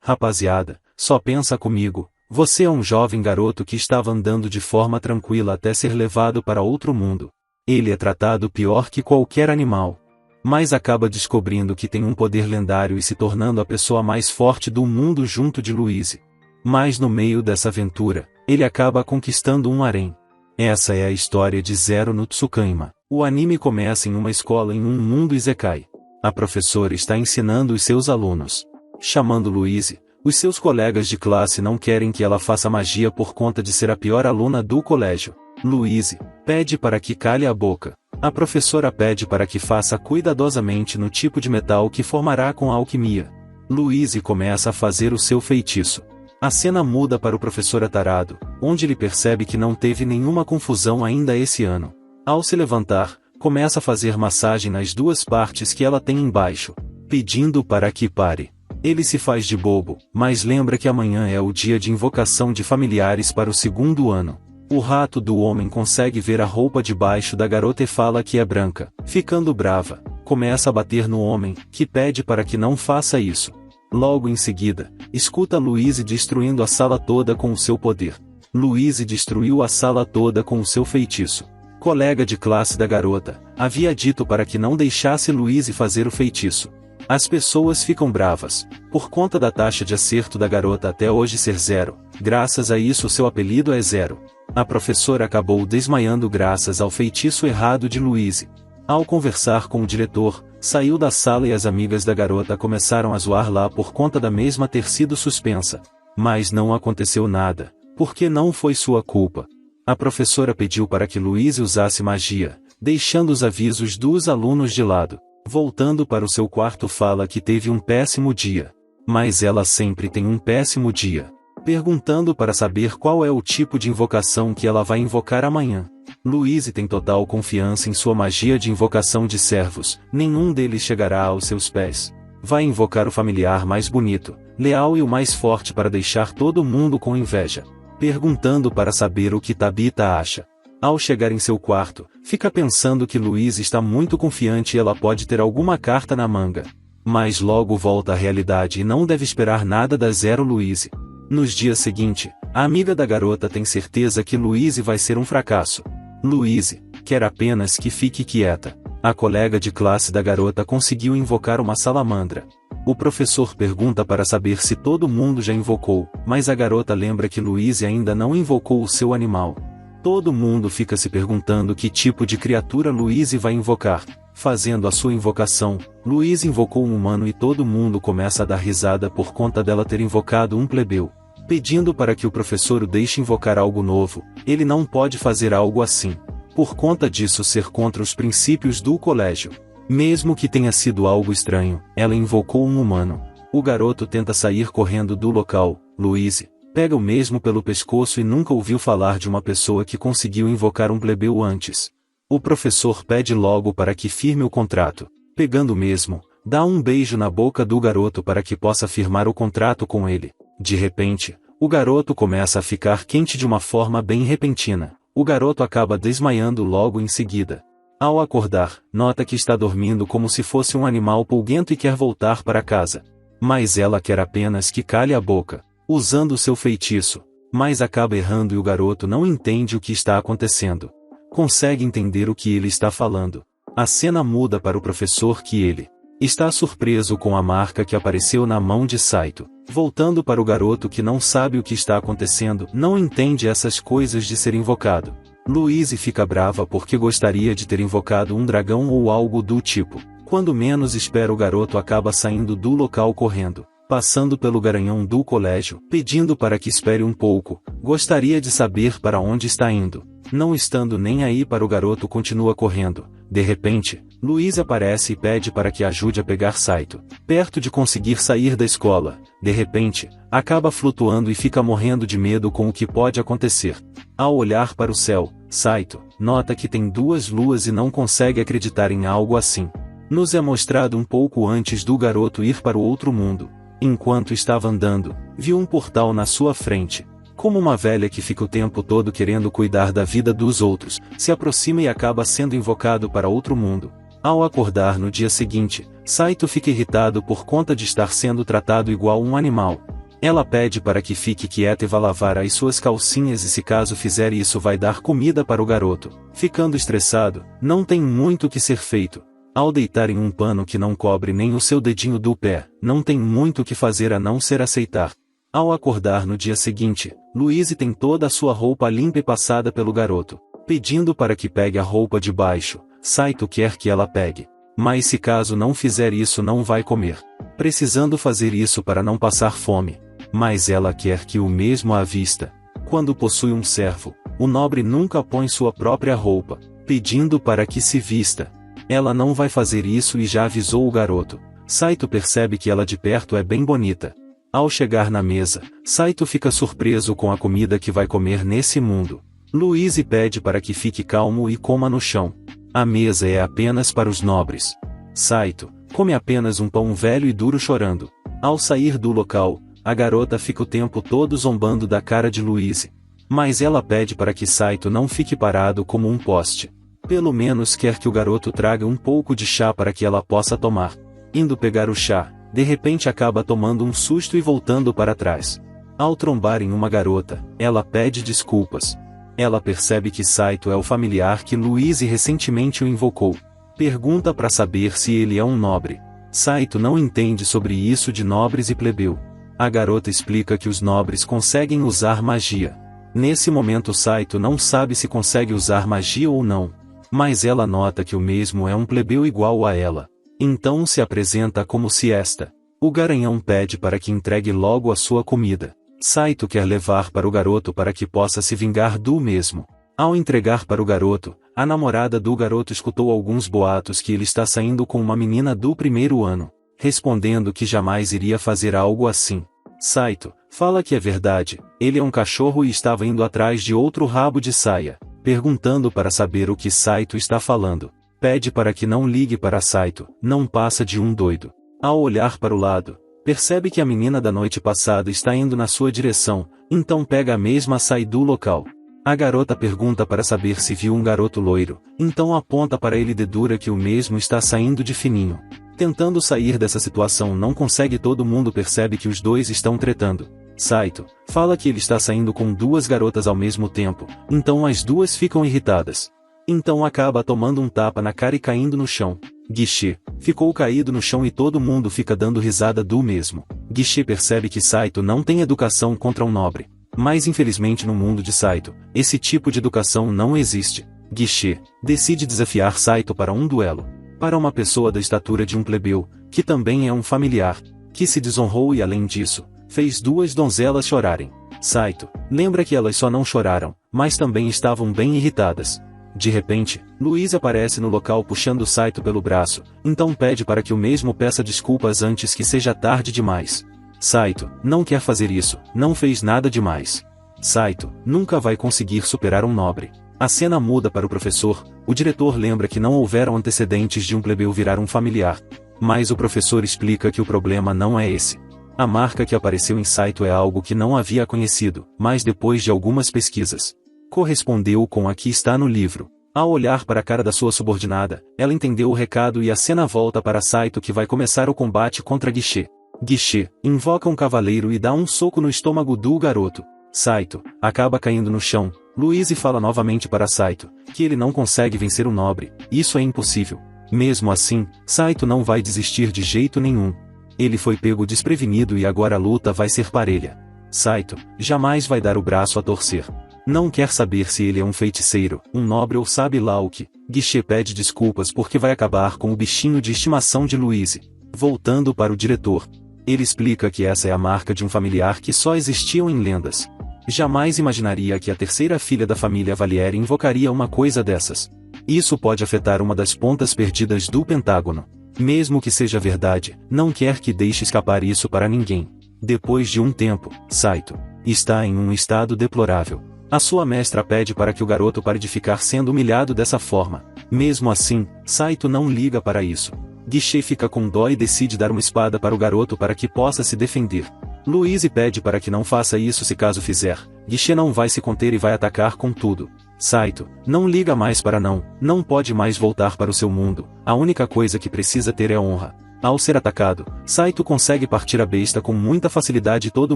Rapaziada, só pensa comigo, você é um jovem garoto que estava andando de forma tranquila até ser levado para outro mundo. Ele é tratado pior que qualquer animal. Mas acaba descobrindo que tem um poder lendário e se tornando a pessoa mais forte do mundo junto de Louise. Mas no meio dessa aventura, ele acaba conquistando um harém. Essa é a história de Zero no Tsukaima. O anime começa em uma escola em um mundo isekai. A professora está ensinando os seus alunos. Chamando Louise, os seus colegas de classe não querem que ela faça magia por conta de ser a pior aluna do colégio. Louise pede para que cale a boca. A professora pede para que faça cuidadosamente no tipo de metal que formará com a alquimia. Louise começa a fazer o seu feitiço. A cena muda para o professor atarado, onde ele percebe que não teve nenhuma confusão ainda esse ano. Ao se levantar, começa a fazer massagem nas duas partes que ela tem embaixo, pedindo para que pare. Ele se faz de bobo, mas lembra que amanhã é o dia de invocação de familiares para o segundo ano. O rato do homem consegue ver a roupa debaixo da garota e fala que é branca. Ficando brava, começa a bater no homem, que pede para que não faça isso. Logo em seguida, escuta Louise destruindo a sala toda com o seu poder. Louise destruiu a sala toda com o seu feitiço. Colega de classe da garota, havia dito para que não deixasse Louise fazer o feitiço. As pessoas ficam bravas, por conta da taxa de acerto da garota até hoje ser 0, graças a isso seu apelido é Zero. A professora acabou desmaiando graças ao feitiço errado de Louise. Ao conversar com o diretor, saiu da sala e as amigas da garota começaram a zoar lá por conta da mesma ter sido suspensa. Mas não aconteceu nada, porque não foi sua culpa. A professora pediu para que Louise usasse magia, deixando os avisos dos alunos de lado. Voltando para o seu quarto fala que teve um péssimo dia. Mas ela sempre tem um péssimo dia. Perguntando para saber qual é o tipo de invocação que ela vai invocar amanhã. Louise tem total confiança em sua magia de invocação de servos, nenhum deles chegará aos seus pés. Vai invocar o familiar mais bonito, leal e o mais forte para deixar todo mundo com inveja. Perguntando para saber o que Tabita acha. Ao chegar em seu quarto, fica pensando que Louise está muito confiante e ela pode ter alguma carta na manga. Mas logo volta à realidade e não deve esperar nada da Zero Louise. Nos dias seguintes, a amiga da garota tem certeza que Louise vai ser um fracasso. Louise quer apenas que fique quieta. A colega de classe da garota conseguiu invocar uma salamandra. O professor pergunta para saber se todo mundo já invocou, mas a garota lembra que Louise ainda não invocou o seu animal. Todo mundo fica se perguntando que tipo de criatura Louise vai invocar. Fazendo a sua invocação, Louise invocou um humano e todo mundo começa a dar risada por conta dela ter invocado um plebeu. Pedindo para que o professor o deixe invocar algo novo, ele não pode fazer algo assim. Por conta disso ser contra os princípios do colégio. Mesmo que tenha sido algo estranho, ela invocou um humano. O garoto tenta sair correndo do local. Louise pega o mesmo pelo pescoço e nunca ouviu falar de uma pessoa que conseguiu invocar um plebeu antes. O professor pede logo para que firme o contrato. Pegando o mesmo, dá um beijo na boca do garoto para que possa firmar o contrato com ele. De repente, o garoto começa a ficar quente de uma forma bem repentina. O garoto acaba desmaiando logo em seguida. Ao acordar, nota que está dormindo como se fosse um animal pulguento e quer voltar para casa. Mas ela quer apenas que cale a boca, usando seu feitiço. Mas acaba errando e o garoto não entende o que está acontecendo. Consegue entender o que ele está falando. A cena muda para o professor que ele está surpreso com a marca que apareceu na mão de Saito. Voltando para o garoto que não sabe o que está acontecendo, não entende essas coisas de ser invocado. Louise fica brava porque gostaria de ter invocado um dragão ou algo do tipo. Quando menos espera o garoto acaba saindo do local correndo, passando pelo garanhão do colégio, pedindo para que espere um pouco, gostaria de saber para onde está indo. Não estando nem aí para o garoto continua correndo. De repente, Louise aparece e pede para que ajude a pegar Saito. Perto de conseguir sair da escola, de repente, acaba flutuando e fica morrendo de medo com o que pode acontecer. Ao olhar para o céu, Saito nota que tem duas luas e não consegue acreditar em algo assim. Nos é mostrado um pouco antes do garoto ir para o outro mundo. Enquanto estava andando, viu um portal na sua frente. Como uma velha que fica o tempo todo querendo cuidar da vida dos outros, se aproxima e acaba sendo invocado para outro mundo. Ao acordar no dia seguinte, Saito fica irritado por conta de estar sendo tratado igual um animal. Ela pede para que fique quieta e vá lavar as suas calcinhas e se caso fizer isso vai dar comida para o garoto. Ficando estressado, não tem muito o que ser feito. Ao deitar em um pano que não cobre nem o seu dedinho do pé, não tem muito o que fazer a não ser aceitar. Ao acordar no dia seguinte, Louise tem toda a sua roupa limpa e passada pelo garoto, pedindo para que pegue a roupa de baixo. Saito quer que ela pegue. Mas se caso não fizer isso não vai comer. Precisando fazer isso para não passar fome. Mas ela quer que o mesmo à vista. Quando possui um servo, o nobre nunca põe sua própria roupa, pedindo para que se vista. Ela não vai fazer isso e já avisou o garoto. Saito percebe que ela de perto é bem bonita. Ao chegar na mesa, Saito fica surpreso com a comida que vai comer nesse mundo. Louise pede para que fique calmo e coma no chão. A mesa é apenas para os nobres. Saito come apenas um pão velho e duro chorando. Ao sair do local, a garota fica o tempo todo zombando da cara de Louise. Mas ela pede para que Saito não fique parado como um poste. Pelo menos quer que o garoto traga um pouco de chá para que ela possa tomar. Indo pegar o chá, de repente acaba tomando um susto e voltando para trás. Ao trombar em uma garota, ela pede desculpas. Ela percebe que Saito é o familiar que Louise recentemente o invocou. Pergunta para saber se ele é um nobre. Saito não entende sobre isso de nobres e plebeu. A garota explica que os nobres conseguem usar magia. Nesse momento Saito não sabe se consegue usar magia ou não. Mas ela nota que o mesmo é um plebeu igual a ela. Então se apresenta como siesta. O garanhão pede para que entregue logo a sua comida. Saito quer levar para o garoto para que possa se vingar do mesmo. Ao entregar para o garoto, a namorada do garoto escutou alguns boatos que ele está saindo com uma menina do primeiro ano, respondendo que jamais iria fazer algo assim. Saito fala que é verdade, ele é um cachorro e estava indo atrás de outro rabo de saia, perguntando para saber o que Saito está falando. Pede para que não ligue para Saito, não passa de um doido. Ao olhar para o lado, percebe que a menina da noite passada está indo na sua direção, então pega a mesma e sai do local. A garota pergunta para saber se viu um garoto loiro, então aponta para ele e dedura que o mesmo está saindo de fininho. Tentando sair dessa situação não consegue, todo mundo percebe que os dois estão tretando. Saito fala que ele está saindo com duas garotas ao mesmo tempo, então as duas ficam irritadas. Então acaba tomando um tapa na cara e caindo no chão. Guichê ficou caído no chão e todo mundo fica dando risada do mesmo. Guichê percebe que Saito não tem educação contra um nobre. Mas infelizmente no mundo de Saito, esse tipo de educação não existe. Guichê decide desafiar Saito para um duelo. Para uma pessoa da estatura de um plebeu, que também é um familiar, que se desonrou e além disso, fez duas donzelas chorarem. Saito lembra que elas só não choraram, mas também estavam bem irritadas. De repente, Louise aparece no local puxando Saito pelo braço, então pede para que o mesmo peça desculpas antes que seja tarde demais. Saito não quer fazer isso, não fez nada demais. Saito nunca vai conseguir superar um nobre. A cena muda para o professor. O diretor lembra que não houveram antecedentes de um plebeu virar um familiar. Mas o professor explica que o problema não é esse. A marca que apareceu em Saito é algo que não havia conhecido, mas depois de algumas pesquisas, correspondeu com a que está no livro. Ao olhar para a cara da sua subordinada, ela entendeu o recado e a cena volta para Saito que vai começar o combate contra Guichê. Guichê invoca um cavaleiro e dá um soco no estômago do garoto. Saito acaba caindo no chão. Louise fala novamente para Saito que ele não consegue vencer o nobre, isso é impossível. Mesmo assim, Saito não vai desistir de jeito nenhum. Ele foi pego desprevenido e agora a luta vai ser parelha. Saito jamais vai dar o braço a torcer. Não quer saber se ele é um feiticeiro, um nobre ou sabe lá o que. Guichê pede desculpas porque vai acabar com o bichinho de estimação de Louise. Voltando para o diretor, ele explica que essa é a marca de um familiar que só existiam em lendas. Jamais imaginaria que a terceira filha da família Valieri invocaria uma coisa dessas. Isso pode afetar uma das pontas perdidas do Pentágono. Mesmo que seja verdade, não quer que deixe escapar isso para ninguém. Depois de um tempo, Saito está em um estado deplorável. A sua mestra pede para que o garoto pare de ficar sendo humilhado dessa forma. Mesmo assim, Saito não liga para isso. Guichê fica com dó e decide dar uma espada para o garoto para que possa se defender. Louise pede para que não faça isso se caso fizer. Guichê não vai se conter e vai atacar com tudo. Saito não liga mais para não pode mais voltar para o seu mundo. A única coisa que precisa ter é honra. Ao ser atacado, Saito consegue partir a besta com muita facilidade e todo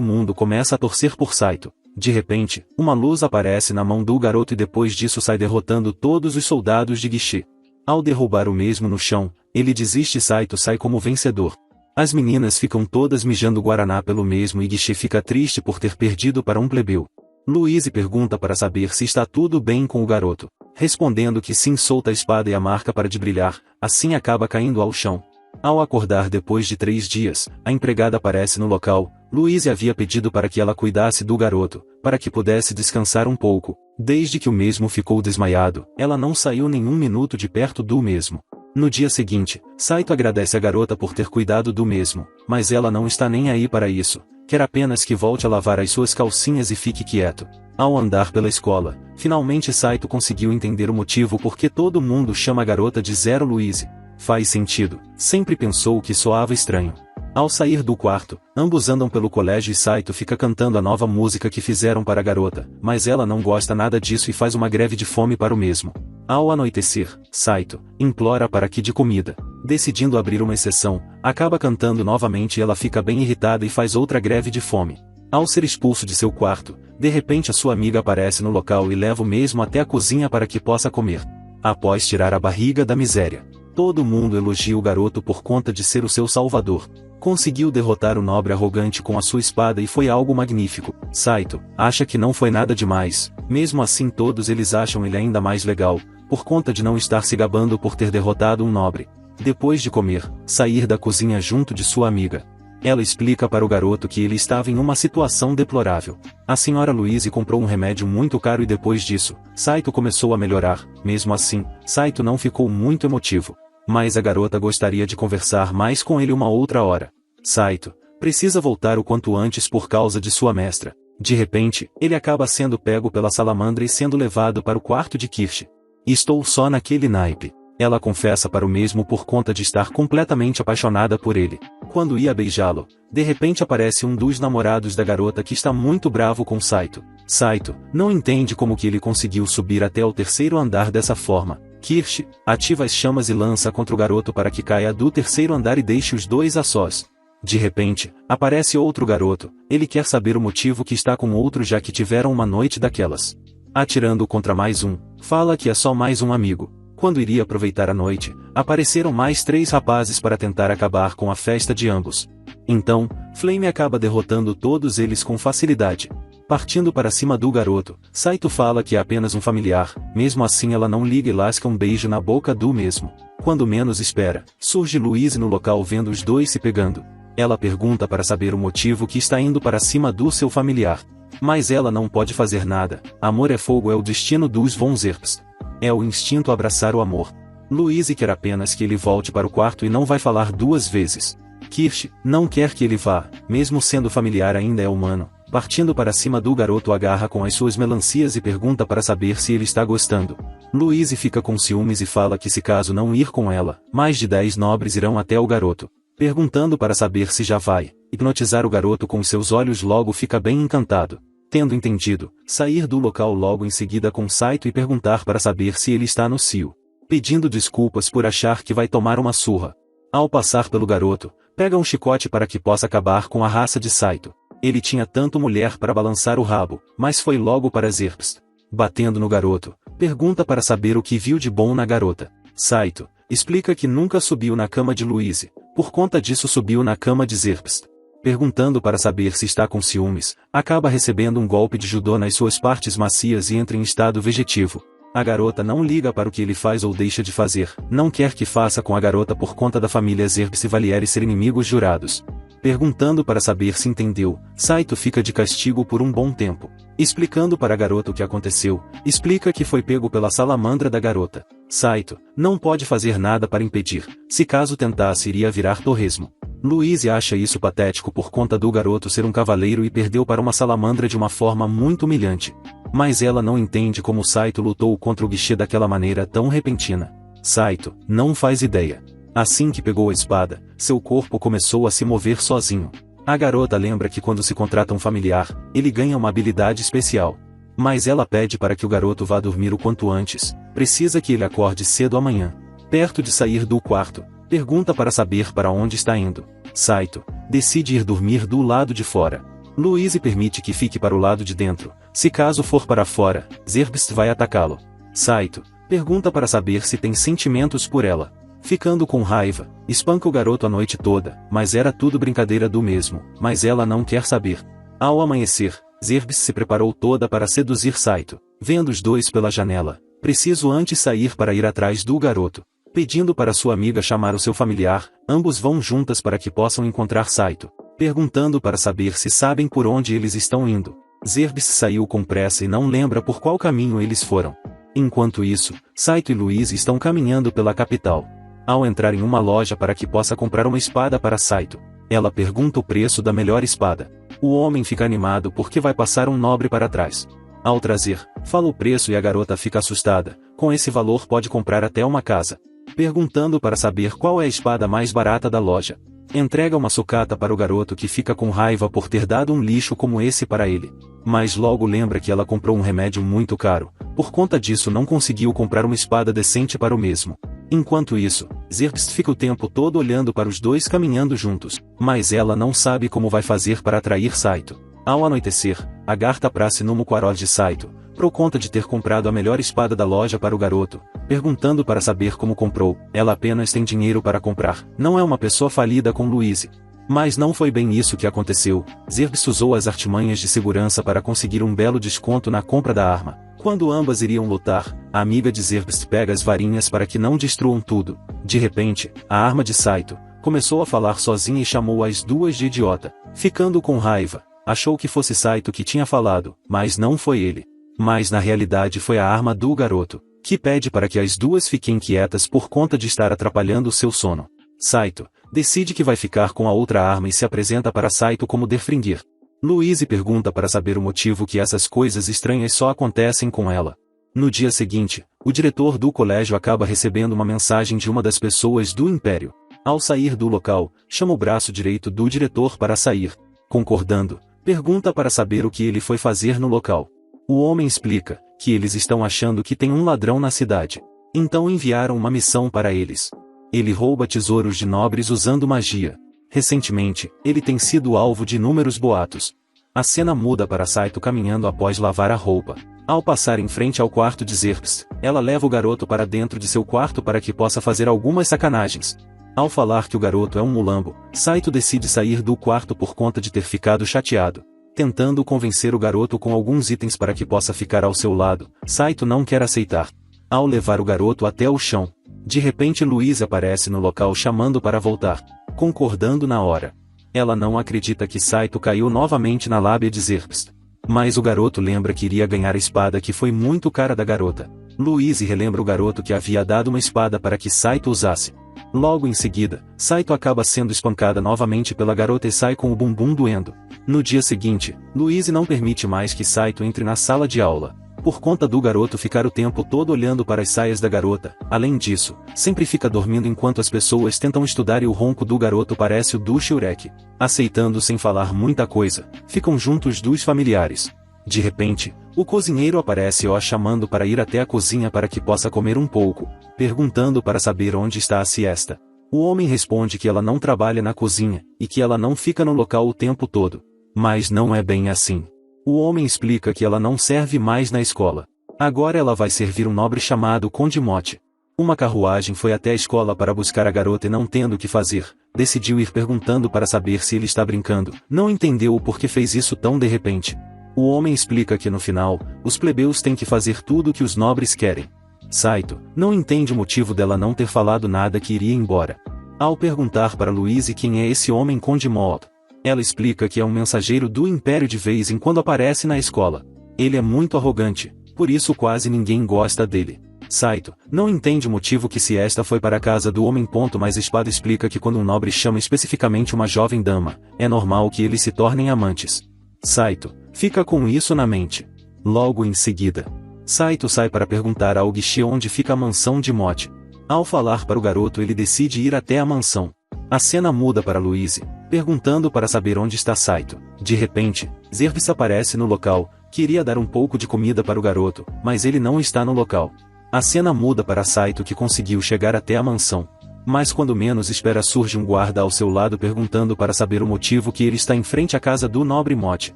mundo começa a torcer por Saito. De repente, uma luz aparece na mão do garoto e depois disso sai derrotando todos os soldados de Gishi. Ao derrubar o mesmo no chão, ele desiste e Saito sai como vencedor. As meninas ficam todas mijando guaraná pelo mesmo e Gishi fica triste por ter perdido para um plebeu. Louise pergunta para saber se está tudo bem com o garoto. Respondendo que sim, solta a espada e a marca para de brilhar, assim acaba caindo ao chão. Ao acordar depois de 3 dias, a empregada aparece no local. Louise havia pedido para que ela cuidasse do garoto, para que pudesse descansar um pouco. Desde que o mesmo ficou desmaiado, ela não saiu nenhum minuto de perto do mesmo. No dia seguinte, Saito agradece a garota por ter cuidado do mesmo, mas ela não está nem aí para isso. Quer apenas que volte a lavar as suas calcinhas e fique quieto. Ao andar pela escola, finalmente Saito conseguiu entender o motivo por que todo mundo chama a garota de Zero Louise. Faz sentido, sempre pensou que soava estranho. Ao sair do quarto, ambos andam pelo colégio e Saito fica cantando a nova música que fizeram para a garota, mas ela não gosta nada disso e faz uma greve de fome para o mesmo. Ao anoitecer, Saito implora para que dê comida. Decidindo abrir uma exceção, acaba cantando novamente e ela fica bem irritada e faz outra greve de fome. Ao ser expulso de seu quarto, de repente a sua amiga aparece no local e leva o mesmo até a cozinha para que possa comer. Após tirar a barriga da miséria, todo mundo elogia o garoto por conta de ser o seu salvador. Conseguiu derrotar o nobre arrogante com a sua espada e foi algo magnífico. Saito acha que não foi nada demais, mesmo assim todos eles acham ele ainda mais legal, por conta de não estar se gabando por ter derrotado um nobre. Depois de comer, sair da cozinha junto de sua amiga. Ela explica para o garoto que ele estava em uma situação deplorável. A senhora Louise comprou um remédio muito caro e depois disso, Saito começou a melhorar. Mesmo assim, Saito não ficou muito emotivo. Mas a garota gostaria de conversar mais com ele uma outra hora. Saito precisa voltar o quanto antes por causa de sua mestra. De repente, ele acaba sendo pego pela salamandra e sendo levado para o quarto de Kirsch. Estou só naquele naipe. Ela confessa para o mesmo por conta de estar completamente apaixonada por ele. Quando ia beijá-lo, de repente aparece um dos namorados da garota que está muito bravo com Saito. Saito não entende como que ele conseguiu subir até o 3º andar dessa forma. Kirsch ativa as chamas e lança contra o garoto para que caia do 3º andar e deixe os dois a sós. De repente, aparece outro garoto. Ele quer saber o motivo que está com outro já que tiveram uma noite daquelas. Atirando contra mais um, fala que é só mais um amigo. Quando iria aproveitar a noite, apareceram mais 3 rapazes para tentar acabar com a festa de ambos. Então, Flame acaba derrotando todos eles com facilidade. Partindo para cima do garoto, Saito fala que é apenas um familiar, mesmo assim ela não liga e lasca um beijo na boca do mesmo. Quando menos espera, surge Louise no local vendo os dois se pegando. Ela pergunta para saber o motivo que está indo para cima do seu familiar. Mas ela não pode fazer nada. Amor é fogo, é o destino dos Von Zerps. É o instinto abraçar o amor. Louise quer apenas que ele volte para o quarto e não vai falar 2 vezes. Kirsch não quer que ele vá, mesmo sendo familiar ainda é humano. Partindo para cima do garoto agarra com as suas melancias e pergunta para saber se ele está gostando. Louise fica com ciúmes e fala que se caso não ir com ela, mais de 10 nobres irão até o garoto. Perguntando para saber se já vai hipnotizar o garoto com seus olhos, logo fica bem encantado. Tendo entendido, sair do local logo em seguida com Saito e perguntar para saber se ele está no cio. Pedindo desculpas por achar que vai tomar uma surra. Ao passar pelo garoto, pega um chicote para que possa acabar com a raça de Saito. Ele tinha tanto mulher para balançar o rabo, mas foi logo para Zerps. Batendo no garoto, pergunta para saber o que viu de bom na garota. Saito explica que nunca subiu na cama de Louise, por conta disso subiu na cama de Zerps. Perguntando para saber se está com ciúmes, acaba recebendo um golpe de judô nas suas partes macias e entra em estado vegetivo. A garota não liga para o que ele faz ou deixa de fazer, não quer que faça com a garota por conta da família Zerps e Valieri ser inimigos jurados. Perguntando para saber se entendeu, Saito fica de castigo por um bom tempo. Explicando para a garota o que aconteceu, explica que foi pego pela salamandra da garota. Saito não pode fazer nada para impedir, se caso tentasse iria virar torresmo. Louise acha isso patético por conta do garoto ser um cavaleiro e perdeu para uma salamandra de uma forma muito humilhante. Mas ela não entende como Saito lutou contra o guichê daquela maneira tão repentina. Saito não faz ideia. Assim que pegou a espada, seu corpo começou a se mover sozinho. A garota lembra que quando se contrata um familiar, ele ganha uma habilidade especial. Mas ela pede para que o garoto vá dormir o quanto antes, precisa que ele acorde cedo amanhã. Perto de sair do quarto, Pergunta para saber para onde está indo. Saito decide ir dormir do lado de fora. Louise permite que fique para o lado de dentro. Se caso for para fora, Zerbst vai atacá-lo. Saito pergunta para saber se tem sentimentos por ela. Ficando com raiva, espanca o garoto a noite toda, mas era tudo brincadeira do mesmo, mas ela não quer saber. Ao amanhecer, Zerbst se preparou toda para seduzir Saito. Vendo os dois pela janela, preciso antes sair para ir atrás do garoto. Pedindo para sua amiga chamar o seu familiar, ambos vão juntas para que possam encontrar Saito. Perguntando para saber se sabem por onde eles estão indo. Zerbst saiu com pressa e não lembra por qual caminho eles foram. Enquanto isso, Saito e Louise estão caminhando pela capital. Ao entrar em uma loja para que possa comprar uma espada para Saito, ela pergunta o preço da melhor espada. O homem fica animado porque vai passar um nobre para trás. Ao trazer, fala o preço e a garota fica assustada. Com esse valor pode comprar até uma casa. Perguntando para saber qual é a espada mais barata da loja. Entrega uma sucata para o garoto que fica com raiva por ter dado um lixo como esse para ele. Mas logo lembra que ela comprou um remédio muito caro, por conta disso não conseguiu comprar uma espada decente para o mesmo. Enquanto isso, Zerbst fica o tempo todo olhando para os dois caminhando juntos, mas ela não sabe como vai fazer para atrair Saito. Ao anoitecer, agarra praça no Muquaró de Saito, por conta de ter comprado a melhor espada da loja para o garoto, perguntando para saber como comprou. Ela apenas tem dinheiro para comprar, não é uma pessoa falida com Louise. Mas não foi bem isso que aconteceu. Zerbst usou as artimanhas de segurança para conseguir um belo desconto na compra da arma. Quando ambas iriam lutar, a amiga de Zerbst pega as varinhas para que não destruam tudo. De repente, a arma de Saito começou a falar sozinha e chamou as duas de idiota. Ficando com raiva, achou que fosse Saito que tinha falado, mas não foi ele. Mas na realidade foi a arma do garoto, que pede para que as duas fiquem quietas por conta de estar atrapalhando o seu sono. Saito decide que vai ficar com a outra arma e se apresenta para Saito como Defringir. Louise pergunta para saber o motivo que essas coisas estranhas só acontecem com ela. No dia seguinte, o diretor do colégio acaba recebendo uma mensagem de uma das pessoas do Império. Ao sair do local, chama o braço direito do diretor para sair. Concordando, pergunta para saber o que ele foi fazer no local. O homem explica que eles estão achando que tem um ladrão na cidade. Então enviaram uma missão para eles. Ele rouba tesouros de nobres usando magia. Recentemente, ele tem sido alvo de inúmeros boatos. A cena muda para Saito caminhando após lavar a roupa. Ao passar em frente ao quarto de Zerbst, ela leva o garoto para dentro de seu quarto para que possa fazer algumas sacanagens. Ao falar que o garoto é um mulambo, Saito decide sair do quarto por conta de ter ficado chateado. Tentando convencer o garoto com alguns itens para que possa ficar ao seu lado, Saito não quer aceitar. Ao levar o garoto até o chão, de repente Louise aparece no local chamando para voltar, concordando na hora. Ela não acredita que Saito caiu novamente na lábia de Zerbst. Mas o garoto lembra que iria ganhar a espada que foi muito cara da garota. Louise relembra o garoto que havia dado uma espada para que Saito usasse. Logo em seguida, Saito acaba sendo espancada novamente pela garota e sai com o bumbum doendo. No dia seguinte, Louise não permite mais que Saito entre na sala de aula, por conta do garoto ficar o tempo todo olhando para as saias da garota. Além disso, sempre fica dormindo enquanto as pessoas tentam estudar e o ronco do garoto parece o do Shurek. Aceitando sem falar muita coisa, ficam juntos dos familiares. De repente, o cozinheiro aparece o chamando para ir até a cozinha para que possa comer um pouco, perguntando para saber onde está a siesta. O homem responde que ela não trabalha na cozinha, e que ela não fica no local o tempo todo. Mas não é bem assim. O homem explica que ela não serve mais na escola. Agora ela vai servir um nobre chamado Conde Mote. Uma carruagem foi até a escola para buscar a garota e não tendo o que fazer, decidiu ir perguntando para saber se ele está brincando. Não entendeu o porquê fez isso tão de repente. O homem explica que no final, os plebeus têm que fazer tudo o que os nobres querem. Saito não entende o motivo dela não ter falado nada que iria embora. Ao perguntar para Louise quem é esse homem Conde Mote, ela explica que é um mensageiro do Império de vez em quando aparece na escola. Ele é muito arrogante, por isso quase ninguém gosta dele. Saito não entende o motivo que se esta foi para a casa do homem. Mas a espada explica que quando um nobre chama especificamente uma jovem dama, é normal que eles se tornem amantes. Saito fica com isso na mente. Logo em seguida, Saito sai para perguntar ao guichê onde fica a mansão de Mote. Ao falar para o garoto ele decide ir até a mansão. A cena muda para Louise, perguntando para saber onde está Saito. De repente, Zerbst aparece no local, queria dar um pouco de comida para o garoto, mas ele não está no local. A cena muda para Saito que conseguiu chegar até a mansão. Mas quando menos espera surge um guarda ao seu lado perguntando para saber o motivo que ele está em frente à casa do nobre Mote.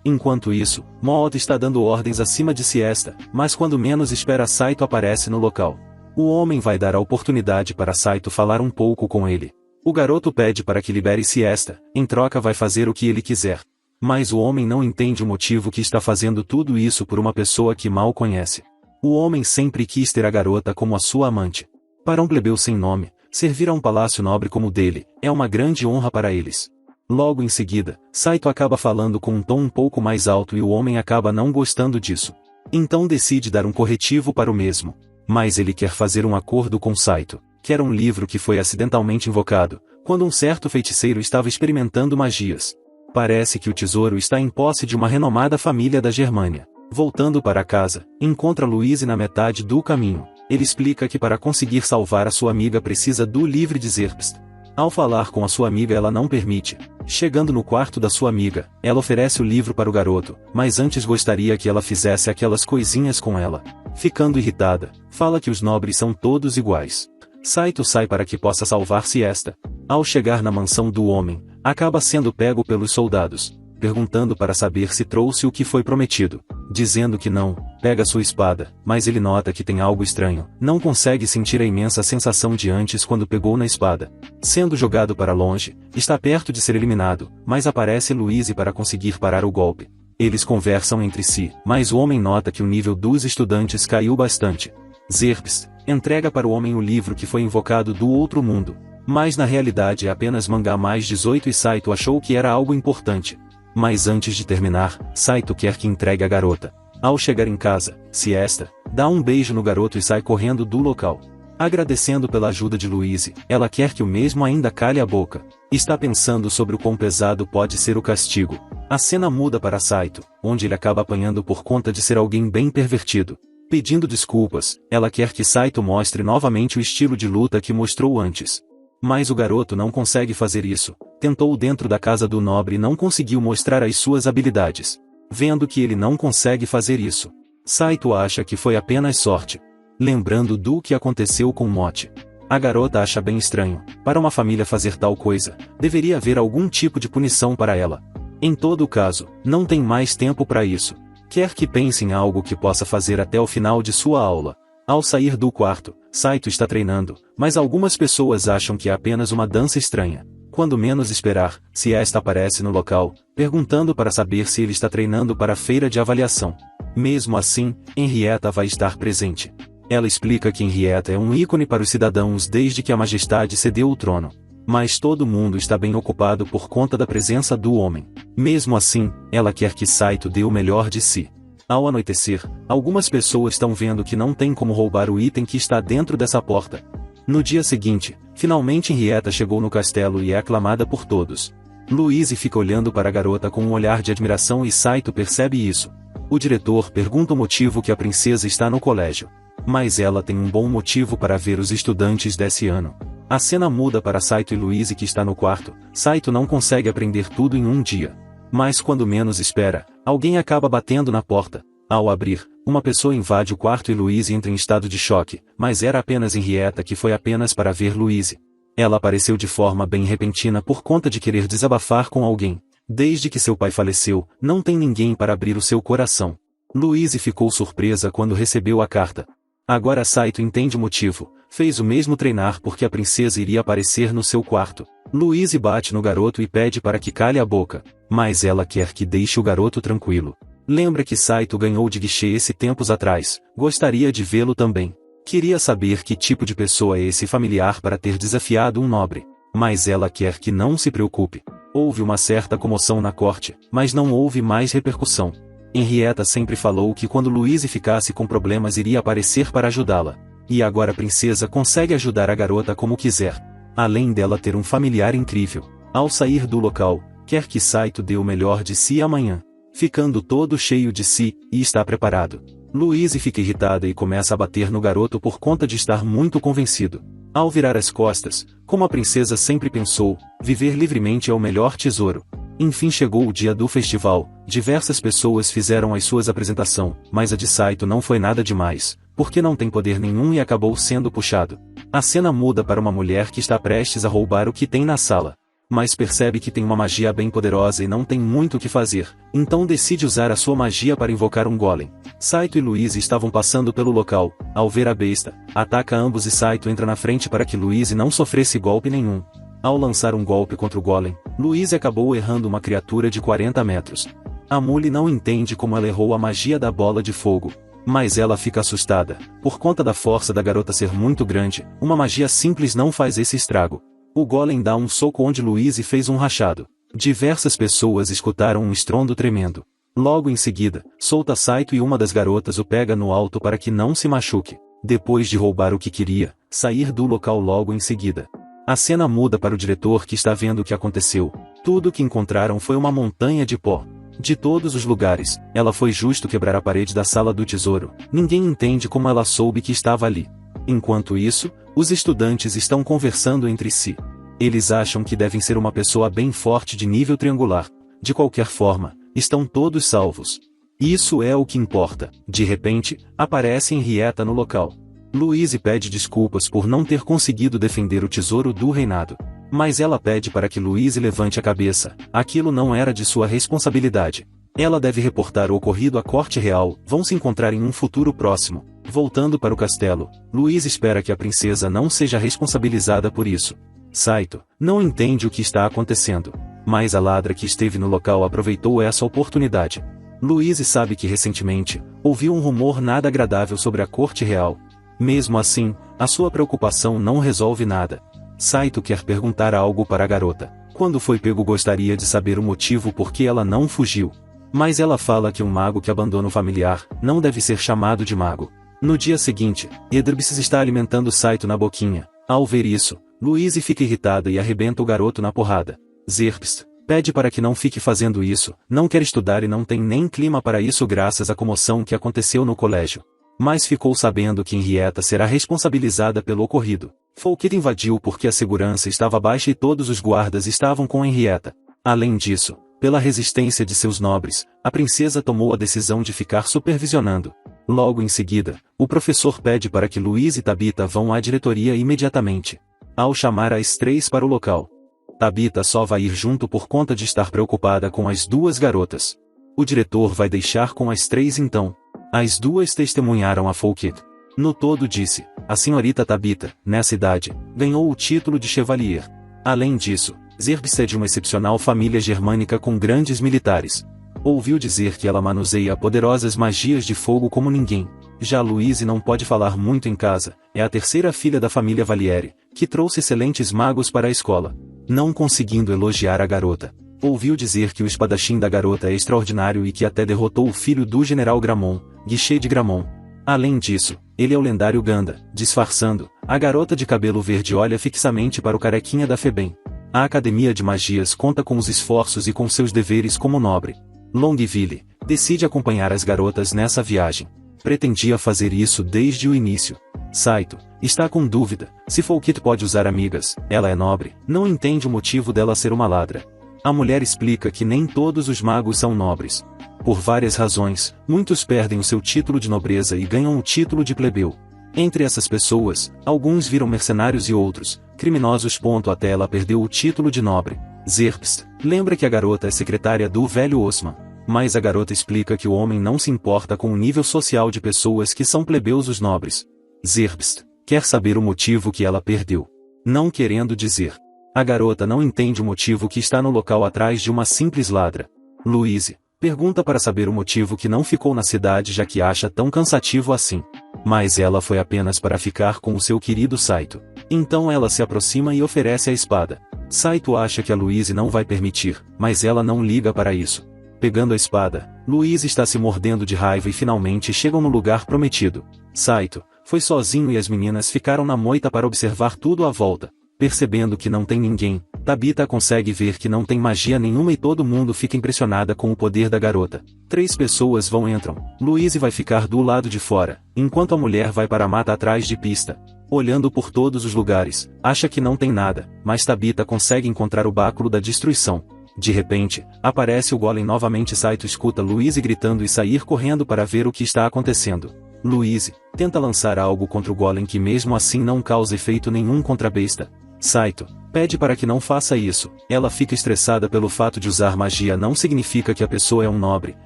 Enquanto isso, Moot está dando ordens acima de Siesta, mas quando menos espera Saito aparece no local. O homem vai dar a oportunidade para Saito falar um pouco com ele. O garoto pede para que libere Siesta, em troca vai fazer o que ele quiser. Mas o homem não entende o motivo que está fazendo tudo isso por uma pessoa que mal conhece. O homem sempre quis ter a garota como a sua amante. Para um plebeu sem nome, servir a um palácio nobre como o dele, é uma grande honra para eles. Logo em seguida, Saito acaba falando com um tom um pouco mais alto e o homem acaba não gostando disso. Então decide dar um corretivo para o mesmo. Mas ele quer fazer um acordo com Saito, que era um livro que foi acidentalmente invocado, quando um certo feiticeiro estava experimentando magias. Parece que o tesouro está em posse de uma renomada família da Germânia. Voltando para casa, encontra Louise na metade do caminho. Ele explica que para conseguir salvar a sua amiga precisa do livro de Zerbst. Ao falar com a sua amiga ela não permite. Chegando no quarto da sua amiga, ela oferece o livro para o garoto, mas antes gostaria que ela fizesse aquelas coisinhas com ela. Ficando irritada, fala que os nobres são todos iguais. Saito sai para que possa salvar Siesta. Ao chegar na mansão do homem, acaba sendo pego pelos soldados, perguntando para saber se trouxe o que foi prometido. Dizendo que não, pega sua espada, mas ele nota que tem algo estranho, não consegue sentir a imensa sensação de antes quando pegou na espada. Sendo jogado para longe, está perto de ser eliminado, mas aparece Louise para conseguir parar o golpe. Eles conversam entre si, mas o homem nota que o nível dos estudantes caiu bastante. Zerbst entrega para o homem o livro que foi invocado do outro mundo, mas na realidade é apenas mangá mais 18 e Saito achou que era algo importante. Mas antes de terminar, Saito quer que entregue a garota. Ao chegar em casa, Siesta dá um beijo no garoto e sai correndo do local. Agradecendo pela ajuda de Louise, ela quer que o mesmo ainda calhe a boca. Está pensando sobre o quão pesado pode ser o castigo. A cena muda para Saito, onde ele acaba apanhando por conta de ser alguém bem pervertido. Pedindo desculpas, ela quer que Saito mostre novamente o estilo de luta que mostrou antes. Mas o garoto não consegue fazer isso. Tentou dentro da casa do nobre e não conseguiu mostrar as suas habilidades. Vendo que ele não consegue fazer isso, Saito acha que foi apenas sorte. Lembrando do que aconteceu com Mote. A garota acha bem estranho. Para uma família fazer tal coisa, deveria haver algum tipo de punição para ela. Em todo caso, não tem mais tempo para isso. Quer que pense em algo que possa fazer até o final de sua aula. Ao sair do quarto, Saito está treinando, mas algumas pessoas acham que é apenas uma dança estranha. Quando menos esperar, Siesta aparece no local, perguntando para saber se ele está treinando para a feira de avaliação. Mesmo assim, Henrietta vai estar presente. Ela explica que Henrietta é um ícone para os cidadãos desde que a majestade cedeu o trono. Mas todo mundo está bem ocupado por conta da presença do homem. Mesmo assim, ela quer que Saito dê o melhor de si. Ao anoitecer, algumas pessoas estão vendo que não tem como roubar o item que está dentro dessa porta. No dia seguinte, finalmente Henrietta chegou no castelo e é aclamada por todos. Louise fica olhando para a garota com um olhar de admiração e Saito percebe isso. O diretor pergunta o motivo que a princesa está no colégio. Mas ela tem um bom motivo para ver os estudantes desse ano. A cena muda para Saito e Louise que está no quarto. Saito não consegue aprender tudo em um dia. Mas quando menos espera, alguém acaba batendo na porta. Ao abrir, uma pessoa invade o quarto e Louise entra em estado de choque, mas era apenas Henrietta que foi apenas para ver Louise. Ela apareceu de forma bem repentina por conta de querer desabafar com alguém. Desde que seu pai faleceu, não tem ninguém para abrir o seu coração. Louise ficou surpresa quando recebeu a carta. Agora Saito entende o motivo, fez o mesmo treinar porque a princesa iria aparecer no seu quarto. Louise bate no garoto e pede para que cale a boca, mas ela quer que deixe o garoto tranquilo. Lembra que Saito ganhou de guichê esse tempos atrás, gostaria de vê-lo também. Queria saber que tipo de pessoa é esse familiar para ter desafiado um nobre, mas ela quer que não se preocupe. Houve uma certa comoção na corte, mas não houve mais repercussão. Henrietta sempre falou que quando Louise ficasse com problemas iria aparecer para ajudá-la. E agora a princesa consegue ajudar a garota como quiser. Além dela ter um familiar incrível. Ao sair do local, quer que Saito dê o melhor de si amanhã. Ficando todo cheio de si, e está preparado. Louise fica irritada e começa a bater no garoto por conta de estar muito convencido. Ao virar as costas, como a princesa sempre pensou, viver livremente é o melhor tesouro. Enfim chegou o dia do festival, diversas pessoas fizeram as suas apresentações, mas a de Saito não foi nada demais, porque não tem poder nenhum e acabou sendo puxado. A cena muda para uma mulher que está prestes a roubar o que tem na sala. Mas percebe que tem uma magia bem poderosa e não tem muito o que fazer, então decide usar a sua magia para invocar um golem. Saito e Louise estavam passando pelo local. Ao ver a besta, ataca ambos e Saito entra na frente para que Louise não sofresse golpe nenhum. Ao lançar um golpe contra o golem, Louise acabou errando uma criatura de 40 metros. A Muli não entende como ela errou a magia da bola de fogo. Mas ela fica assustada, por conta da força da garota ser muito grande, uma magia simples não faz esse estrago. O golem dá um soco onde Louise fez um rachado. Diversas pessoas escutaram um estrondo tremendo. Logo em seguida, solta Saito e uma das garotas o pega no alto para que não se machuque. Depois de roubar o que queria, sair do local logo em seguida. A cena muda para o diretor que está vendo o que aconteceu. Tudo que encontraram foi uma montanha de pó. De todos os lugares, ela foi justo quebrar a parede da sala do tesouro. Ninguém entende como ela soube que estava ali. Enquanto isso, os estudantes estão conversando entre si. Eles acham que devem ser uma pessoa bem forte de nível triangular. De qualquer forma, estão todos salvos. Isso é o que importa. De repente, aparece Henrietta no local. Louise pede desculpas por não ter conseguido defender o tesouro do reinado. Mas ela pede para que Louise levante a cabeça. Aquilo não era de sua responsabilidade. Ela deve reportar o ocorrido à corte real. Vão se encontrar em um futuro próximo. Voltando para o castelo, Louise espera que a princesa não seja responsabilizada por isso. Saito não entende o que está acontecendo, mas a ladra que esteve no local aproveitou essa oportunidade. Louise sabe que recentemente ouviu um rumor nada agradável sobre a corte real. Mesmo assim, a sua preocupação não resolve nada. Saito quer perguntar algo para a garota. Quando foi pego, gostaria de saber o motivo por que ela não fugiu. Mas ela fala que um mago que abandona o familiar não deve ser chamado de mago. No dia seguinte, Edrbis está alimentando Saito na boquinha. Ao ver isso, Louise fica irritada e arrebenta o garoto na porrada. Zerpst pede para que não fique fazendo isso, não quer estudar e não tem nem clima para isso graças à comoção que aconteceu no colégio. Mas ficou sabendo que Henrietta será responsabilizada pelo ocorrido. Folkit invadiu porque a segurança estava baixa e todos os guardas estavam com Henrietta. Além disso, pela resistência de seus nobres, a princesa tomou a decisão de ficar supervisionando. Logo em seguida, o professor pede para que Louise e Tabita vão à diretoria imediatamente. Ao chamar as três para o local, Tabita só vai ir junto por conta de estar preocupada com as duas garotas. O diretor vai deixar com as três então. As duas testemunharam a Folkit. No todo disse, a senhorita Tabita, nessa idade, ganhou o título de chevalier. Além disso, Zerbst é de uma excepcional família germânica com grandes militares. Ouviu dizer que ela manuseia poderosas magias de fogo como ninguém. Já Louise não pode falar muito em casa, é a terceira filha da família Valieri, que trouxe excelentes magos para a escola. Não conseguindo elogiar a garota. Ouviu dizer que o espadachim da garota é extraordinário e que até derrotou o filho do general Gramont, Guichet de Gramont. Além disso, ele é o lendário Ganda. Disfarçando, a garota de cabelo verde olha fixamente para o carequinha da Febem. A Academia de Magias conta com os esforços e com seus deveres como nobre. Longville decide acompanhar as garotas nessa viagem. Pretendia fazer isso desde o início. Saito está com dúvida se Folkit pode usar amigas. Ela é nobre, não entende o motivo dela ser uma ladra. A mulher explica que nem todos os magos são nobres. Por várias razões, muitos perdem o seu título de nobreza e ganham o título de plebeu. Entre essas pessoas, alguns viram mercenários e outros, criminosos. Até ela perdeu o título de nobre. Zerbst lembra que a garota é secretária do velho Osman. Mas a garota explica que o homem não se importa com o nível social de pessoas que são plebeus os nobres. Zerbst quer saber o motivo que ela perdeu. Não querendo dizer. A garota não entende o motivo que está no local atrás de uma simples ladra. Louise pergunta para saber o motivo que não ficou na cidade, já que acha tão cansativo assim. Mas ela foi apenas para ficar com o seu querido Saito. Então ela se aproxima e oferece a espada. Saito acha que a Louise não vai permitir, mas ela não liga para isso. Pegando a espada, Louise está se mordendo de raiva e finalmente chegam no lugar prometido. Saito foi sozinho e as meninas ficaram na moita para observar tudo à volta. Percebendo que não tem ninguém, Tabita consegue ver que não tem magia nenhuma e todo mundo fica impressionada com o poder da garota. 3 pessoas entram. Louise vai ficar do lado de fora, enquanto a mulher vai para a mata atrás de pista. Olhando por todos os lugares, acha que não tem nada, mas Tabita consegue encontrar o báculo da destruição. De repente, aparece o golem novamente. Saito escuta Louise gritando e sair correndo para ver o que está acontecendo. Louise tenta lançar algo contra o golem que mesmo assim não causa efeito nenhum contra a besta. Saito pede para que não faça isso. Ela fica estressada pelo fato de usar magia não significa que a pessoa é um nobre.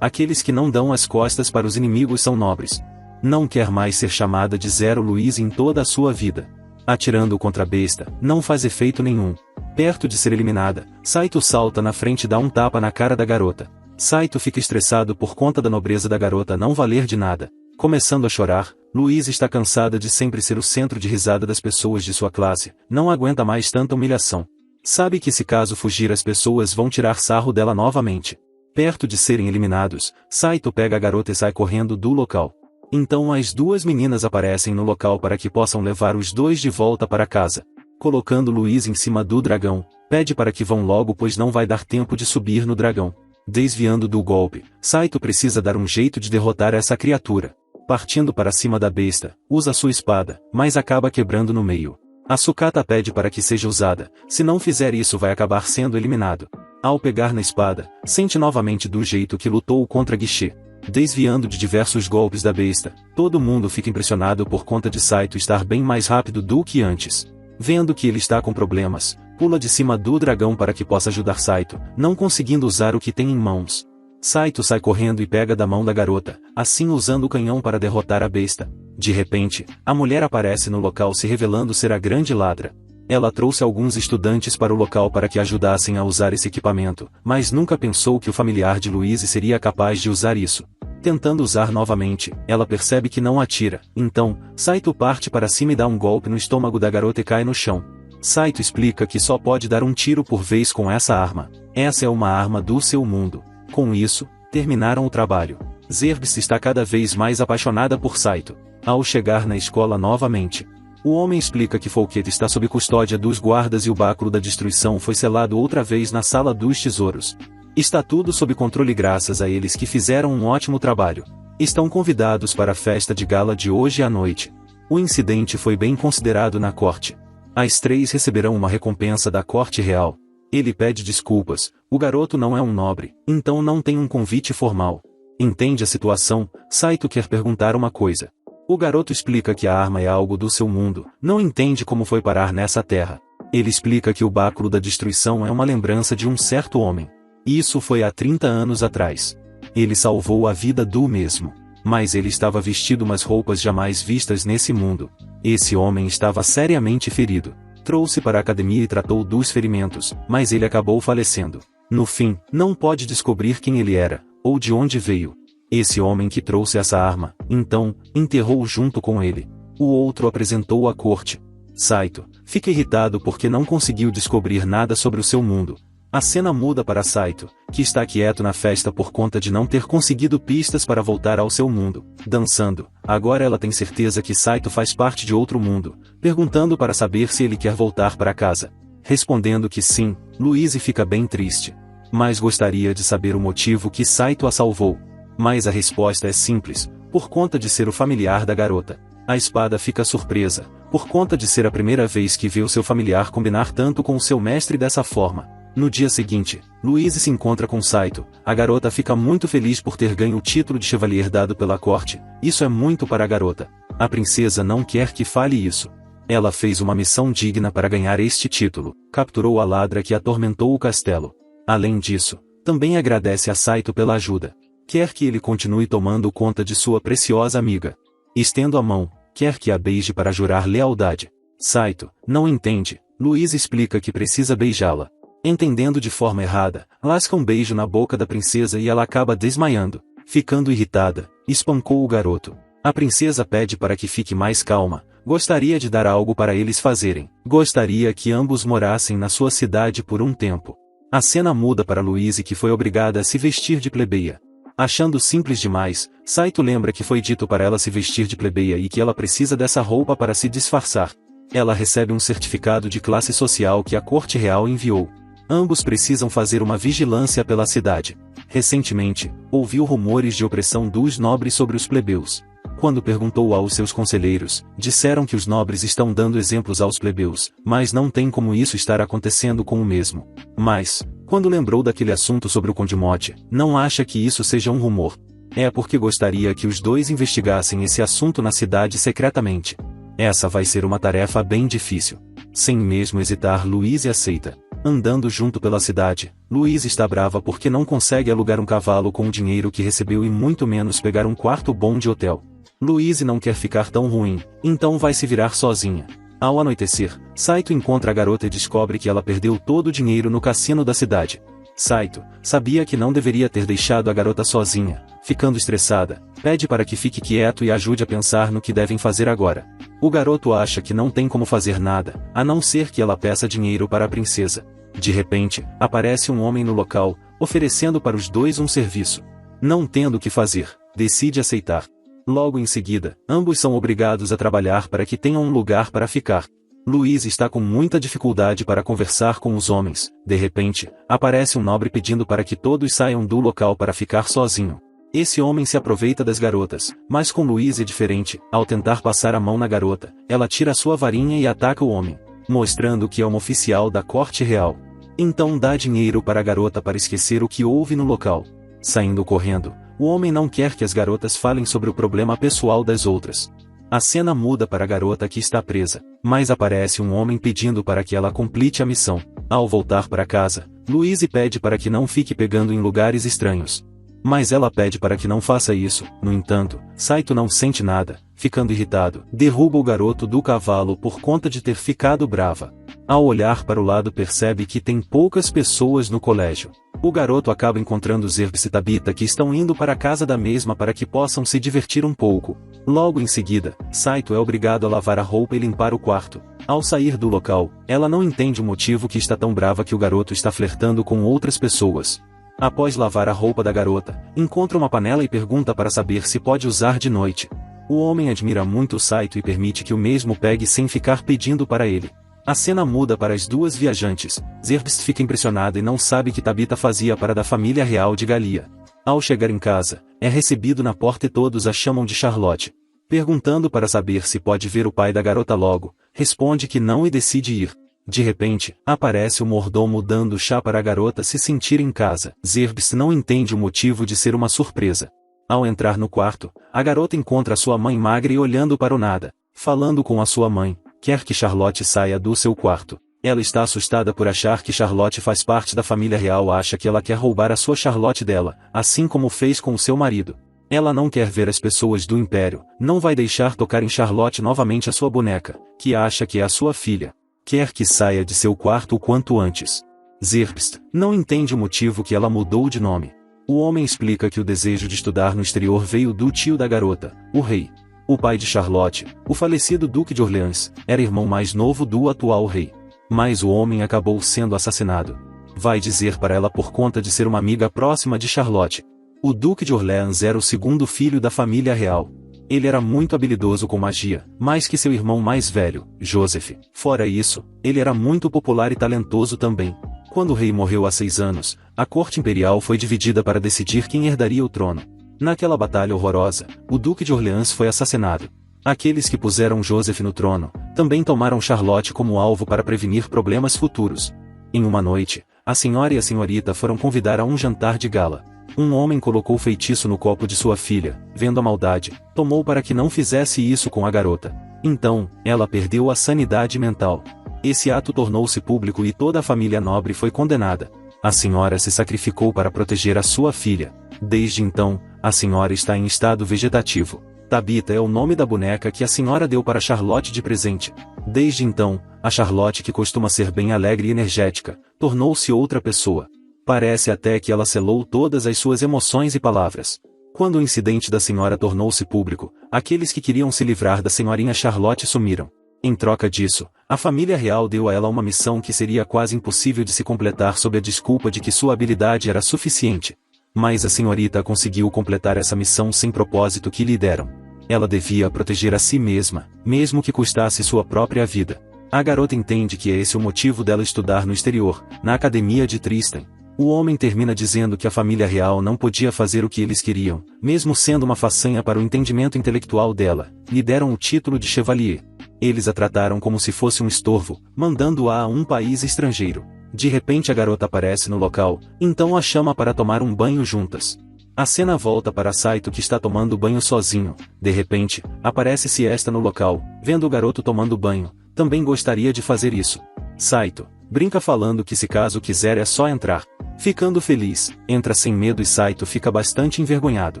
Aqueles que não dão as costas para os inimigos são nobres. Não quer mais ser chamada de Zero Louise em toda a sua vida. Atirando contra a besta, não faz efeito nenhum. Perto de ser eliminada, Saito salta na frente e dá um tapa na cara da garota. Saito fica estressado por conta da nobreza da garota não valer de nada. Começando a chorar, Louise está cansada de sempre ser o centro de risada das pessoas de sua classe, não aguenta mais tanta humilhação. Sabe que se caso fugir as pessoas vão tirar sarro dela novamente. Perto de serem eliminados, Saito pega a garota e sai correndo do local. Então as duas meninas aparecem no local para que possam levar os dois de volta para casa. Colocando Louise em cima do dragão, pede para que vão logo pois não vai dar tempo de subir no dragão. Desviando do golpe, Saito precisa dar um jeito de derrotar essa criatura. Partindo para cima da besta, usa sua espada, mas acaba quebrando no meio. A Sukata pede para que seja usada, se não fizer isso vai acabar sendo eliminado. Ao pegar na espada, sente novamente do jeito que lutou contra Guiche. Desviando de diversos golpes da besta, todo mundo fica impressionado por conta de Saito estar bem mais rápido do que antes. Vendo que ele está com problemas, pula de cima do dragão para que possa ajudar Saito, não conseguindo usar o que tem em mãos. Saito sai correndo e pega da mão da garota, assim usando o canhão para derrotar a besta. De repente, a mulher aparece no local se revelando ser a grande ladra. Ela trouxe alguns estudantes para o local para que ajudassem a usar esse equipamento, mas nunca pensou que o familiar de Louise seria capaz de usar isso. Tentando usar novamente, ela percebe que não atira, então, Saito parte para cima e dá um golpe no estômago da garota e cai no chão. Saito explica que só pode dar um tiro por vez com essa arma. Essa é uma arma do seu mundo. Com isso, terminaram o trabalho. Zerbs está cada vez mais apaixonada por Saito. Ao chegar na escola novamente, o homem explica que Folquete está sob custódia dos guardas e o báculo da destruição foi selado outra vez na sala dos tesouros. Está tudo sob controle graças a eles que fizeram um ótimo trabalho. Estão convidados para a festa de gala de hoje à noite. O incidente foi bem considerado na corte. As três receberão uma recompensa da corte real. Ele pede desculpas, o garoto não é um nobre, então não tem um convite formal. Entende a situação, Saito quer perguntar uma coisa. O garoto explica que a arma é algo do seu mundo, não entende como foi parar nessa terra. Ele explica que o báculo da destruição é uma lembrança de um certo homem. Isso foi há 30 anos atrás. Ele salvou a vida do mesmo. Mas ele estava vestido umas roupas jamais vistas nesse mundo. Esse homem estava seriamente ferido. Trouxe para a academia e tratou dos ferimentos, mas ele acabou falecendo. No fim, não pode descobrir quem ele era, ou de onde veio. Esse homem que trouxe essa arma, então, enterrou junto com ele. O outro apresentou à corte. Saito fica irritado porque não conseguiu descobrir nada sobre o seu mundo. A cena muda para Saito, que está quieto na festa por conta de não ter conseguido pistas para voltar ao seu mundo. Dançando, agora ela tem certeza que Saito faz parte de outro mundo, perguntando para saber se ele quer voltar para casa. Respondendo que sim, Louise fica bem triste. Mas gostaria de saber o motivo que Saito a salvou. Mas a resposta é simples, por conta de ser o familiar da garota. A espada fica surpresa, por conta de ser a primeira vez que vê o seu familiar combinar tanto com o seu mestre dessa forma. No dia seguinte, Louise se encontra com Saito. A garota fica muito feliz por ter ganho o título de chevalier dado pela corte. Isso é muito para a garota. A princesa não quer que fale isso. Ela fez uma missão digna para ganhar este título. Capturou a ladra que atormentou o castelo. Além disso, também agradece a Saito pela ajuda. Quer que ele continue tomando conta de sua preciosa amiga. Estendo a mão, quer que a beije para jurar lealdade. Saito não entende. Louise explica que precisa beijá-la. Entendendo de forma errada, lasca um beijo na boca da princesa e ela acaba desmaiando. Ficando irritada, espancou o garoto. A princesa pede para que fique mais calma. Gostaria de dar algo para eles fazerem. Gostaria que ambos morassem na sua cidade por um tempo. A cena muda para Louise que foi obrigada a se vestir de plebeia. Achando simples demais, Saito lembra que foi dito para ela se vestir de plebeia e que ela precisa dessa roupa para se disfarçar. Ela recebe um certificado de classe social que a corte real enviou. Ambos precisam fazer uma vigilância pela cidade. Recentemente, ouviu rumores de opressão dos nobres sobre os plebeus. Quando perguntou aos seus conselheiros, disseram que os nobres estão dando exemplos aos plebeus, mas não tem como isso estar acontecendo com o mesmo. Mas, quando lembrou daquele assunto sobre o Conde Mote, não acha que isso seja um rumor. É porque gostaria que os dois investigassem esse assunto na cidade secretamente. Essa vai ser uma tarefa bem difícil. Sem mesmo hesitar, Louise aceita. Andando junto pela cidade, Louise está brava porque não consegue alugar um cavalo com o dinheiro que recebeu e muito menos pegar um quarto bom de hotel. Louise não quer ficar tão ruim, então vai se virar sozinha. Ao anoitecer, Saito encontra a garota e descobre que ela perdeu todo o dinheiro no cassino da cidade. Saito sabia que não deveria ter deixado a garota sozinha. Ficando estressada, pede para que fique quieto e ajude a pensar no que devem fazer agora. O garoto acha que não tem como fazer nada, a não ser que ela peça dinheiro para a princesa. De repente, aparece um homem no local, oferecendo para os dois um serviço. Não tendo o que fazer, decide aceitar. Logo em seguida, ambos são obrigados a trabalhar para que tenham um lugar para ficar. Louise está com muita dificuldade para conversar com os homens. De repente, aparece um nobre pedindo para que todos saiam do local para ficar sozinho. Esse homem se aproveita das garotas, mas com Louise é diferente. Ao tentar passar a mão na garota, ela tira sua varinha e ataca o homem, mostrando que é uma oficial da corte real. Então dá dinheiro para a garota para esquecer o que houve no local. Saindo correndo, o homem não quer que as garotas falem sobre o problema pessoal das outras. A cena muda para a garota que está presa, mas aparece um homem pedindo para que ela complete a missão. Ao voltar para casa, Louise pede para que não fique pegando em lugares estranhos. Mas ela pede para que não faça isso. No entanto, Saito não sente nada, ficando irritado, derruba o garoto do cavalo por conta de ter ficado brava. Ao olhar para o lado percebe que tem poucas pessoas no colégio. O garoto acaba encontrando Zerbs e Tabita que estão indo para a casa da mesma para que possam se divertir um pouco. Logo em seguida, Saito é obrigado a lavar a roupa e limpar o quarto. Ao sair do local, ela não entende o motivo que está tão brava que o garoto está flertando com outras pessoas. Após lavar a roupa da garota, encontra uma panela e pergunta para saber se pode usar de noite. O homem admira muito Saito e permite que o mesmo pegue sem ficar pedindo para ele. A cena muda para as duas viajantes. Zerbst fica impressionada e não sabe que Tabita fazia para da família real de Galia. Ao chegar em casa, é recebido na porta e todos a chamam de Charlotte. Perguntando para saber se pode ver o pai da garota logo, responde que não e decide ir. De repente, aparece o mordomo dando chá para a garota se sentir em casa. Zerbst não entende o motivo de ser uma surpresa. Ao entrar no quarto, a garota encontra sua mãe magra e olhando para o nada. Falando com a sua mãe, quer que Charlotte saia do seu quarto. Ela está assustada por achar que Charlotte faz parte da família real, acha que ela quer roubar a sua Charlotte dela, assim como fez com o seu marido. Ela não quer ver as pessoas do Império, não vai deixar tocar em Charlotte novamente a sua boneca, que acha que é a sua filha. Quer que saia de seu quarto o quanto antes. Zerbst não entende o motivo que ela mudou de nome. O homem explica que o desejo de estudar no exterior veio do tio da garota, o rei. O pai de Charlotte, o falecido Duque de Orleans, era irmão mais novo do atual rei. Mas o homem acabou sendo assassinado. Vai dizer para ela por conta de ser uma amiga próxima de Charlotte. O Duque de Orleans era o segundo filho da família real. Ele era muito habilidoso com magia, mais que seu irmão mais velho, Joseph. Fora isso, ele era muito popular e talentoso também. Quando o rei morreu há 6 anos, a corte imperial foi dividida para decidir quem herdaria o trono. Naquela batalha horrorosa, o Duque de Orleans foi assassinado. Aqueles que puseram Joseph no trono, também tomaram Charlotte como alvo para prevenir problemas futuros. Em uma noite, a senhora e a senhorita foram convidar a um jantar de gala. Um homem colocou feitiço no copo de sua filha, vendo a maldade, tomou para que não fizesse isso com a garota. Então, ela perdeu a sanidade mental. Esse ato tornou-se público e toda a família nobre foi condenada. A senhora se sacrificou para proteger a sua filha. Desde então, a senhora está em estado vegetativo. Tabita é o nome da boneca que a senhora deu para Charlotte de presente. Desde então, a Charlotte, que costuma ser bem alegre e energética, tornou-se outra pessoa. Parece até que ela selou todas as suas emoções e palavras. Quando o incidente da senhora tornou-se público, aqueles que queriam se livrar da senhorinha Charlotte sumiram. Em troca disso, a família real deu a ela uma missão que seria quase impossível de se completar sob a desculpa de que sua habilidade era suficiente. Mas a senhorita conseguiu completar essa missão sem propósito que lhe deram. Ela devia proteger a si mesma, mesmo que custasse sua própria vida. A garota entende que é esse o motivo dela estudar no exterior, na academia de Tristan. O homem termina dizendo que a família real não podia fazer o que eles queriam, mesmo sendo uma façanha para o entendimento intelectual dela. Lhe deram o título de chevalier. Eles a trataram como se fosse um estorvo, mandando-a a um país estrangeiro. De repente a garota aparece no local, então a chama para tomar um banho juntas. A cena volta para Saito, que está tomando banho sozinho. De repente, aparece Siesta no local, vendo o garoto tomando banho. Também gostaria de fazer isso. Saito brinca falando que se caso quiser é só entrar. Ficando feliz, entra sem medo e Saito fica bastante envergonhado,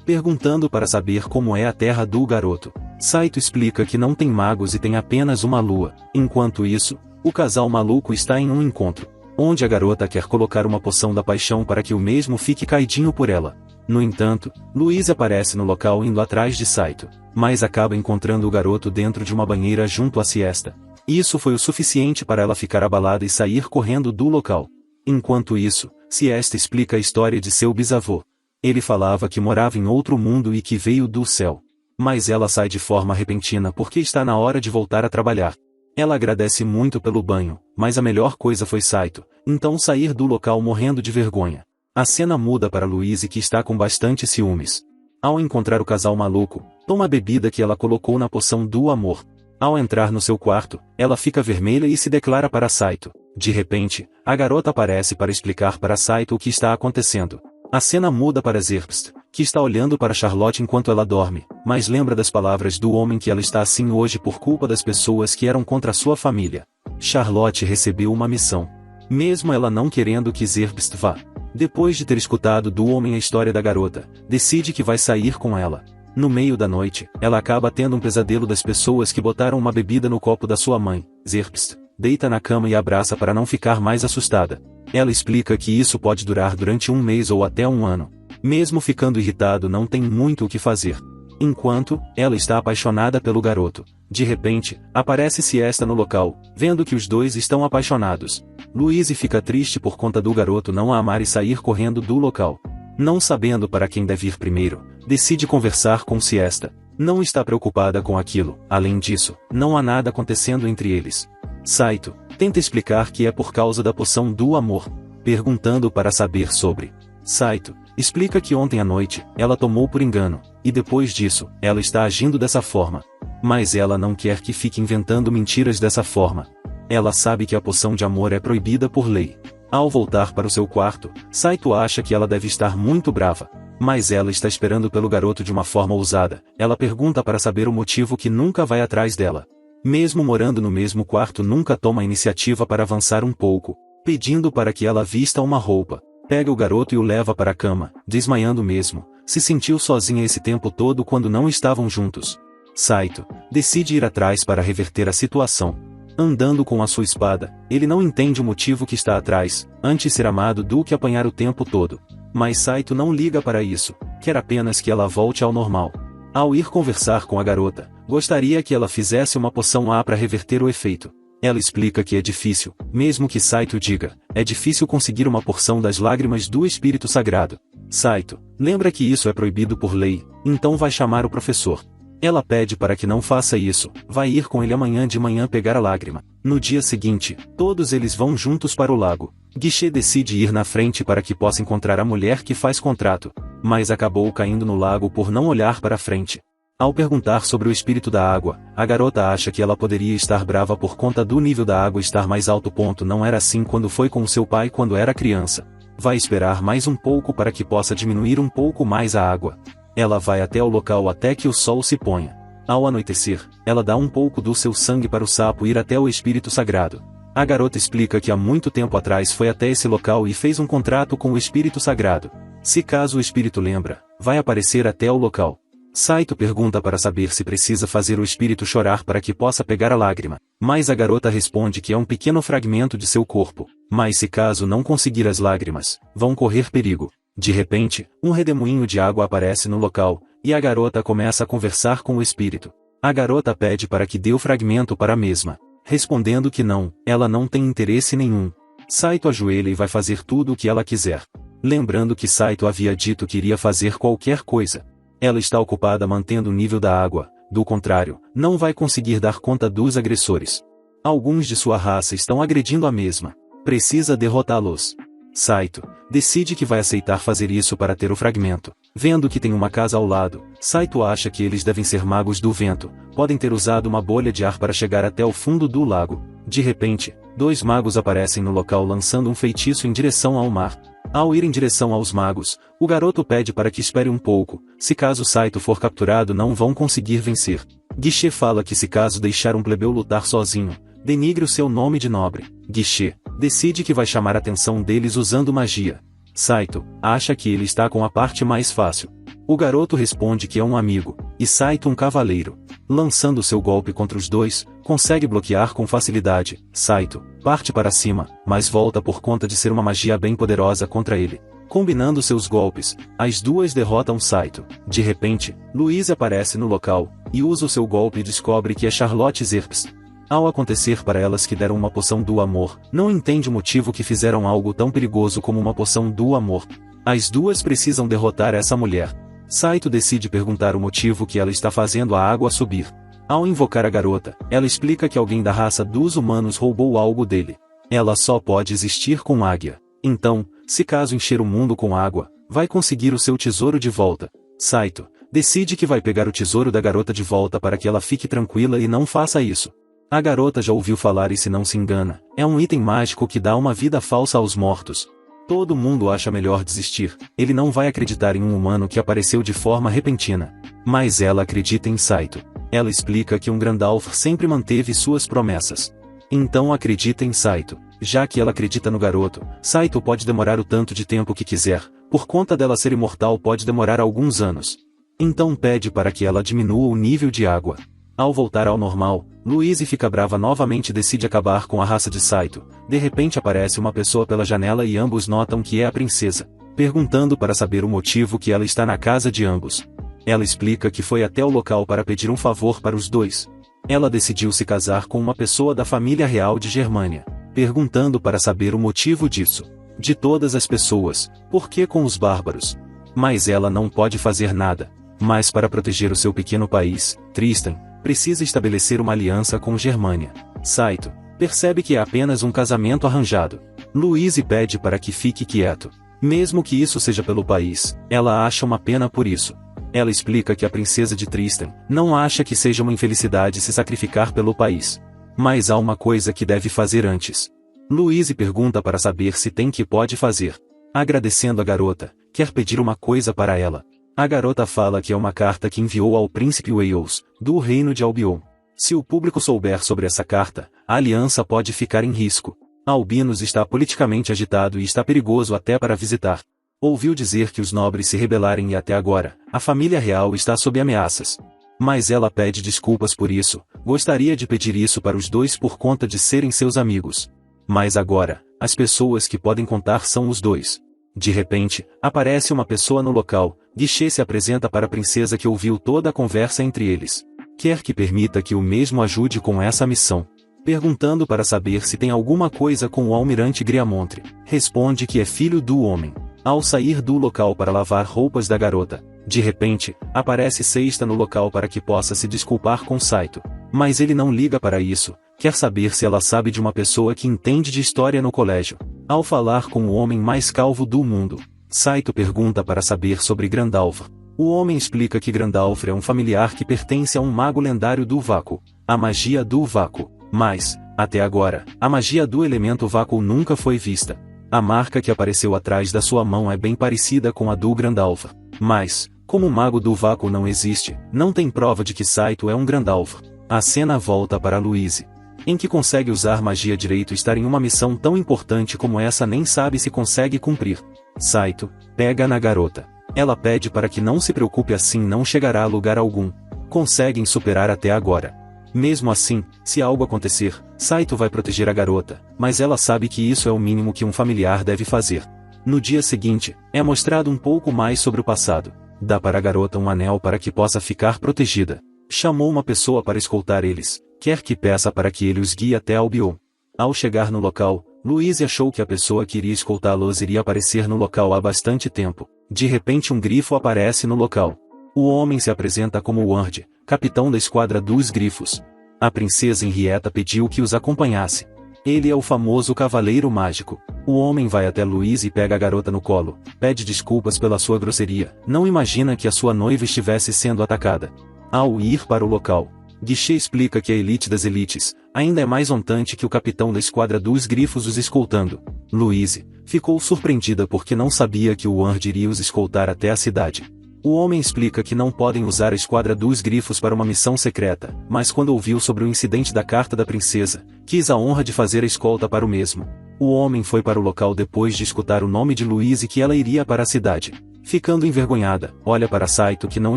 perguntando para saber como é a terra do garoto. Saito explica que não tem magos e tem apenas uma lua. Enquanto isso, o casal maluco está em um encontro, onde a garota quer colocar uma poção da paixão para que o mesmo fique caidinho por ela. No entanto, Luiz aparece no local indo atrás de Saito, mas acaba encontrando o garoto dentro de uma banheira junto à Siesta. Isso foi o suficiente para ela ficar abalada e sair correndo do local. Enquanto isso, Siesta explica a história de seu bisavô. Ele falava que morava em outro mundo e que veio do céu. Mas ela sai de forma repentina porque está na hora de voltar a trabalhar. Ela agradece muito pelo banho, mas a melhor coisa foi Saito, então sair do local morrendo de vergonha. A cena muda para Louise, que está com bastante ciúmes. Ao encontrar o casal maluco, toma a bebida que ela colocou na poção do amor. Ao entrar no seu quarto, ela fica vermelha e se declara para Saito. De repente, a garota aparece para explicar para Saito o que está acontecendo. A cena muda para Zerbst, que está olhando para Charlotte enquanto ela dorme, mas lembra das palavras do homem que ela está assim hoje por culpa das pessoas que eram contra sua família. Charlotte recebeu uma missão, mesmo ela não querendo que Zerbst vá. Depois de ter escutado do homem a história da garota, decide que vai sair com ela. No meio da noite, ela acaba tendo um pesadelo das pessoas que botaram uma bebida no copo da sua mãe. Zerbst deita na cama e abraça para não ficar mais assustada. Ela explica que isso pode durar durante um mês ou até um ano. Mesmo ficando irritado, não tem muito o que fazer. Enquanto ela está apaixonada pelo garoto, de repente, aparece Siesta no local, vendo que os dois estão apaixonados. Louise fica triste por conta do garoto não a amar e sair correndo do local. Não sabendo para quem deve ir primeiro, decide conversar com Siesta. Não está preocupada com aquilo. Além disso, não há nada acontecendo entre eles. Saito tenta explicar que é por causa da poção do amor, perguntando para saber sobre. Saito explica que ontem à noite, ela tomou por engano, e depois disso, ela está agindo dessa forma. Mas ela não quer que fique inventando mentiras dessa forma. Ela sabe que a poção de amor é proibida por lei. Ao voltar para o seu quarto, Saito acha que ela deve estar muito brava. Mas ela está esperando pelo garoto de uma forma ousada. Ela pergunta para saber o motivo que nunca vai atrás dela. Mesmo morando no mesmo quarto, nunca toma a iniciativa para avançar um pouco, pedindo para que ela vista uma roupa. Pega o garoto e o leva para a cama, desmaiando mesmo. Se sentiu sozinha esse tempo todo quando não estavam juntos. Saito decide ir atrás para reverter a situação. Andando com a sua espada, ele não entende o motivo que está atrás, antes ser amado do que apanhar o tempo todo. Mas Saito não liga para isso, quer apenas que ela volte ao normal. Ao ir conversar com a garota, gostaria que ela fizesse uma poção A para reverter o efeito. Ela explica que é difícil, mesmo que Saito diga, é difícil conseguir uma porção das lágrimas do Espírito Sagrado. Saito lembra que isso é proibido por lei, então vai chamar o professor. Ela pede para que não faça isso, vai ir com ele amanhã de manhã pegar a lágrima. No dia seguinte, todos eles vão juntos para o lago. Guichê decide ir na frente para que possa encontrar a mulher que faz contrato, mas acabou caindo no lago por não olhar para frente. Ao perguntar sobre o espírito da água, a garota acha que ela poderia estar brava por conta do nível da água estar mais alto. Não era assim quando foi com seu pai quando era criança. Vai esperar mais um pouco para que possa diminuir um pouco mais a água. Ela vai até o local até que o sol se ponha. Ao anoitecer, ela dá um pouco do seu sangue para o sapo ir até o espírito sagrado. A garota explica que há muito tempo atrás foi até esse local e fez um contrato com o espírito sagrado. Se caso o espírito lembra, vai aparecer até o local. Saito pergunta para saber se precisa fazer o espírito chorar para que possa pegar a lágrima, mas a garota responde que é um pequeno fragmento de seu corpo, mas se caso não conseguir as lágrimas, vão correr perigo. De repente, um redemoinho de água aparece no local, e a garota começa a conversar com o espírito. A garota pede para que dê o fragmento para a mesma, respondendo que não, ela não tem interesse nenhum. Saito ajoelha e vai fazer tudo o que ela quiser. Lembrando que Saito havia dito que iria fazer qualquer coisa. Ela está ocupada mantendo o nível da água, do contrário, não vai conseguir dar conta dos agressores. Alguns de sua raça estão agredindo a mesma. Precisa derrotá-los. Saito decide que vai aceitar fazer isso para ter o fragmento. Vendo que tem uma casa ao lado, Saito acha que eles devem ser magos do vento, podem ter usado uma bolha de ar para chegar até o fundo do lago. De repente, dois magos aparecem no local lançando um feitiço em direção ao mar. Ao ir em direção aos magos, o garoto pede para que espere um pouco, se caso Saito for capturado não vão conseguir vencer. Guichê fala que se caso deixar um plebeu lutar sozinho, denigre o seu nome de nobre. Guichê decide que vai chamar a atenção deles usando magia. Saito acha que ele está com a parte mais fácil. O garoto responde que é um amigo, e Saito um cavaleiro. Lançando seu golpe contra os dois, consegue bloquear com facilidade. Saito parte para cima, mas volta por conta de ser uma magia bem poderosa contra ele. Combinando seus golpes, as duas derrotam Saito. De repente, Louise aparece no local, e usa o seu golpe e descobre que é Charlotte Zerps. Ao acontecer para elas que deram uma poção do amor, não entende o motivo que fizeram algo tão perigoso como uma poção do amor. As duas precisam derrotar essa mulher. Saito decide perguntar o motivo que ela está fazendo a água subir. Ao invocar a garota, ela explica que alguém da raça dos humanos roubou algo dele. Ela só pode existir com águia. Então, se caso encher o mundo com água, vai conseguir o seu tesouro de volta. Saito decide que vai pegar o tesouro da garota de volta para que ela fique tranquila e não faça isso. A garota já ouviu falar e se não se engana, é um item mágico que dá uma vida falsa aos mortos. Todo mundo acha melhor desistir, ele não vai acreditar em um humano que apareceu de forma repentina. Mas ela acredita em Saito. Ela explica que um Grandalf sempre manteve suas promessas. Então acredita em Saito. Já que ela acredita no garoto, Saito pode demorar o tanto de tempo que quiser, por conta dela ser imortal pode demorar alguns anos. Então pede para que ela diminua o nível de água. Ao voltar ao normal, Louise fica brava novamente e decide acabar com a raça de Saito. De repente aparece uma pessoa pela janela e ambos notam que é a princesa, perguntando para saber o motivo que ela está na casa de ambos. Ela explica que foi até o local para pedir um favor para os dois. Ela decidiu se casar com uma pessoa da família real de Germânia, perguntando para saber o motivo disso. De todas as pessoas, por que com os bárbaros? Mas ela não pode fazer nada. Mas para proteger o seu pequeno país, Tristan precisa estabelecer uma aliança com Germânia. Saito percebe que é apenas um casamento arranjado. Louise pede para que fique quieto. Mesmo que isso seja pelo país, ela acha uma pena por isso. Ela explica que a princesa de Tristan não acha que seja uma infelicidade se sacrificar pelo país. Mas há uma coisa que deve fazer antes. Louise pergunta para saber se tem que pode fazer. Agradecendo a garota, quer pedir uma coisa para ela. A garota fala que é uma carta que enviou ao príncipe Wales, do reino de Albion. Se o público souber sobre essa carta, a aliança pode ficar em risco. Albinos está politicamente agitado e está perigoso até para visitar. Ouviu dizer que os nobres se rebelarem e até agora, a família real está sob ameaças. Mas ela pede desculpas por isso, gostaria de pedir isso para os dois por conta de serem seus amigos. Mas agora, as pessoas que podem contar são os dois. De repente, aparece uma pessoa no local. Guichê se apresenta para a princesa que ouviu toda a conversa entre eles. Quer que permita que o mesmo ajude com essa missão. Perguntando para saber se tem alguma coisa com o almirante Griamontre. Responde que é filho do homem. Ao sair do local para lavar roupas da garota, de repente, aparece Seista no local para que possa se desculpar com Saito. Mas ele não liga para isso, quer saber se ela sabe de uma pessoa que entende de história no colégio. Ao falar com o homem mais calvo do mundo, Saito pergunta para saber sobre Grandalf. O homem explica que Grandalf é um familiar que pertence a um mago lendário do vácuo, a magia do vácuo. Mas, até agora, a magia do elemento vácuo nunca foi vista. A marca que apareceu atrás da sua mão é bem parecida com a do Grandalf. Mas, como o mago do vácuo não existe, não tem prova de que Saito é um Grandalf. A cena volta para Louise, em que consegue usar magia direito e estar em uma missão tão importante como essa nem sabe se consegue cumprir. Saito pega na garota. Ela pede para que não se preocupe, assim não chegará a lugar algum. Conseguem superar até agora. Mesmo assim, se algo acontecer, Saito vai proteger a garota, mas ela sabe que isso é o mínimo que um familiar deve fazer. No dia seguinte, é mostrado um pouco mais sobre o passado. Dá para a garota um anel para que possa ficar protegida. Chamou uma pessoa para escoltar eles. Quer que peça para que ele os guie até Albion. Ao chegar no local, Louise achou que a pessoa que iria escoltá-los iria aparecer no local há bastante tempo. De repente um grifo aparece no local. O homem se apresenta como Ward, capitão da esquadra dos grifos. A princesa Henrietta pediu que os acompanhasse. Ele é o famoso cavaleiro mágico. O homem vai até Louise e pega a garota no colo, pede desculpas pela sua grosseria, não imagina que a sua noiva estivesse sendo atacada. Ao ir para o local, Guichê explica que a elite das elites, ainda é mais ontante que o capitão da esquadra dos grifos os escoltando. Louise ficou surpreendida porque não sabia que o Ward iria os escoltar até a cidade. O homem explica que não podem usar a esquadra dos grifos para uma missão secreta, mas quando ouviu sobre o incidente da carta da princesa, quis a honra de fazer a escolta para o mesmo. O homem foi para o local depois de escutar o nome de Louise e que ela iria para a cidade. Ficando envergonhada, olha para Saito que não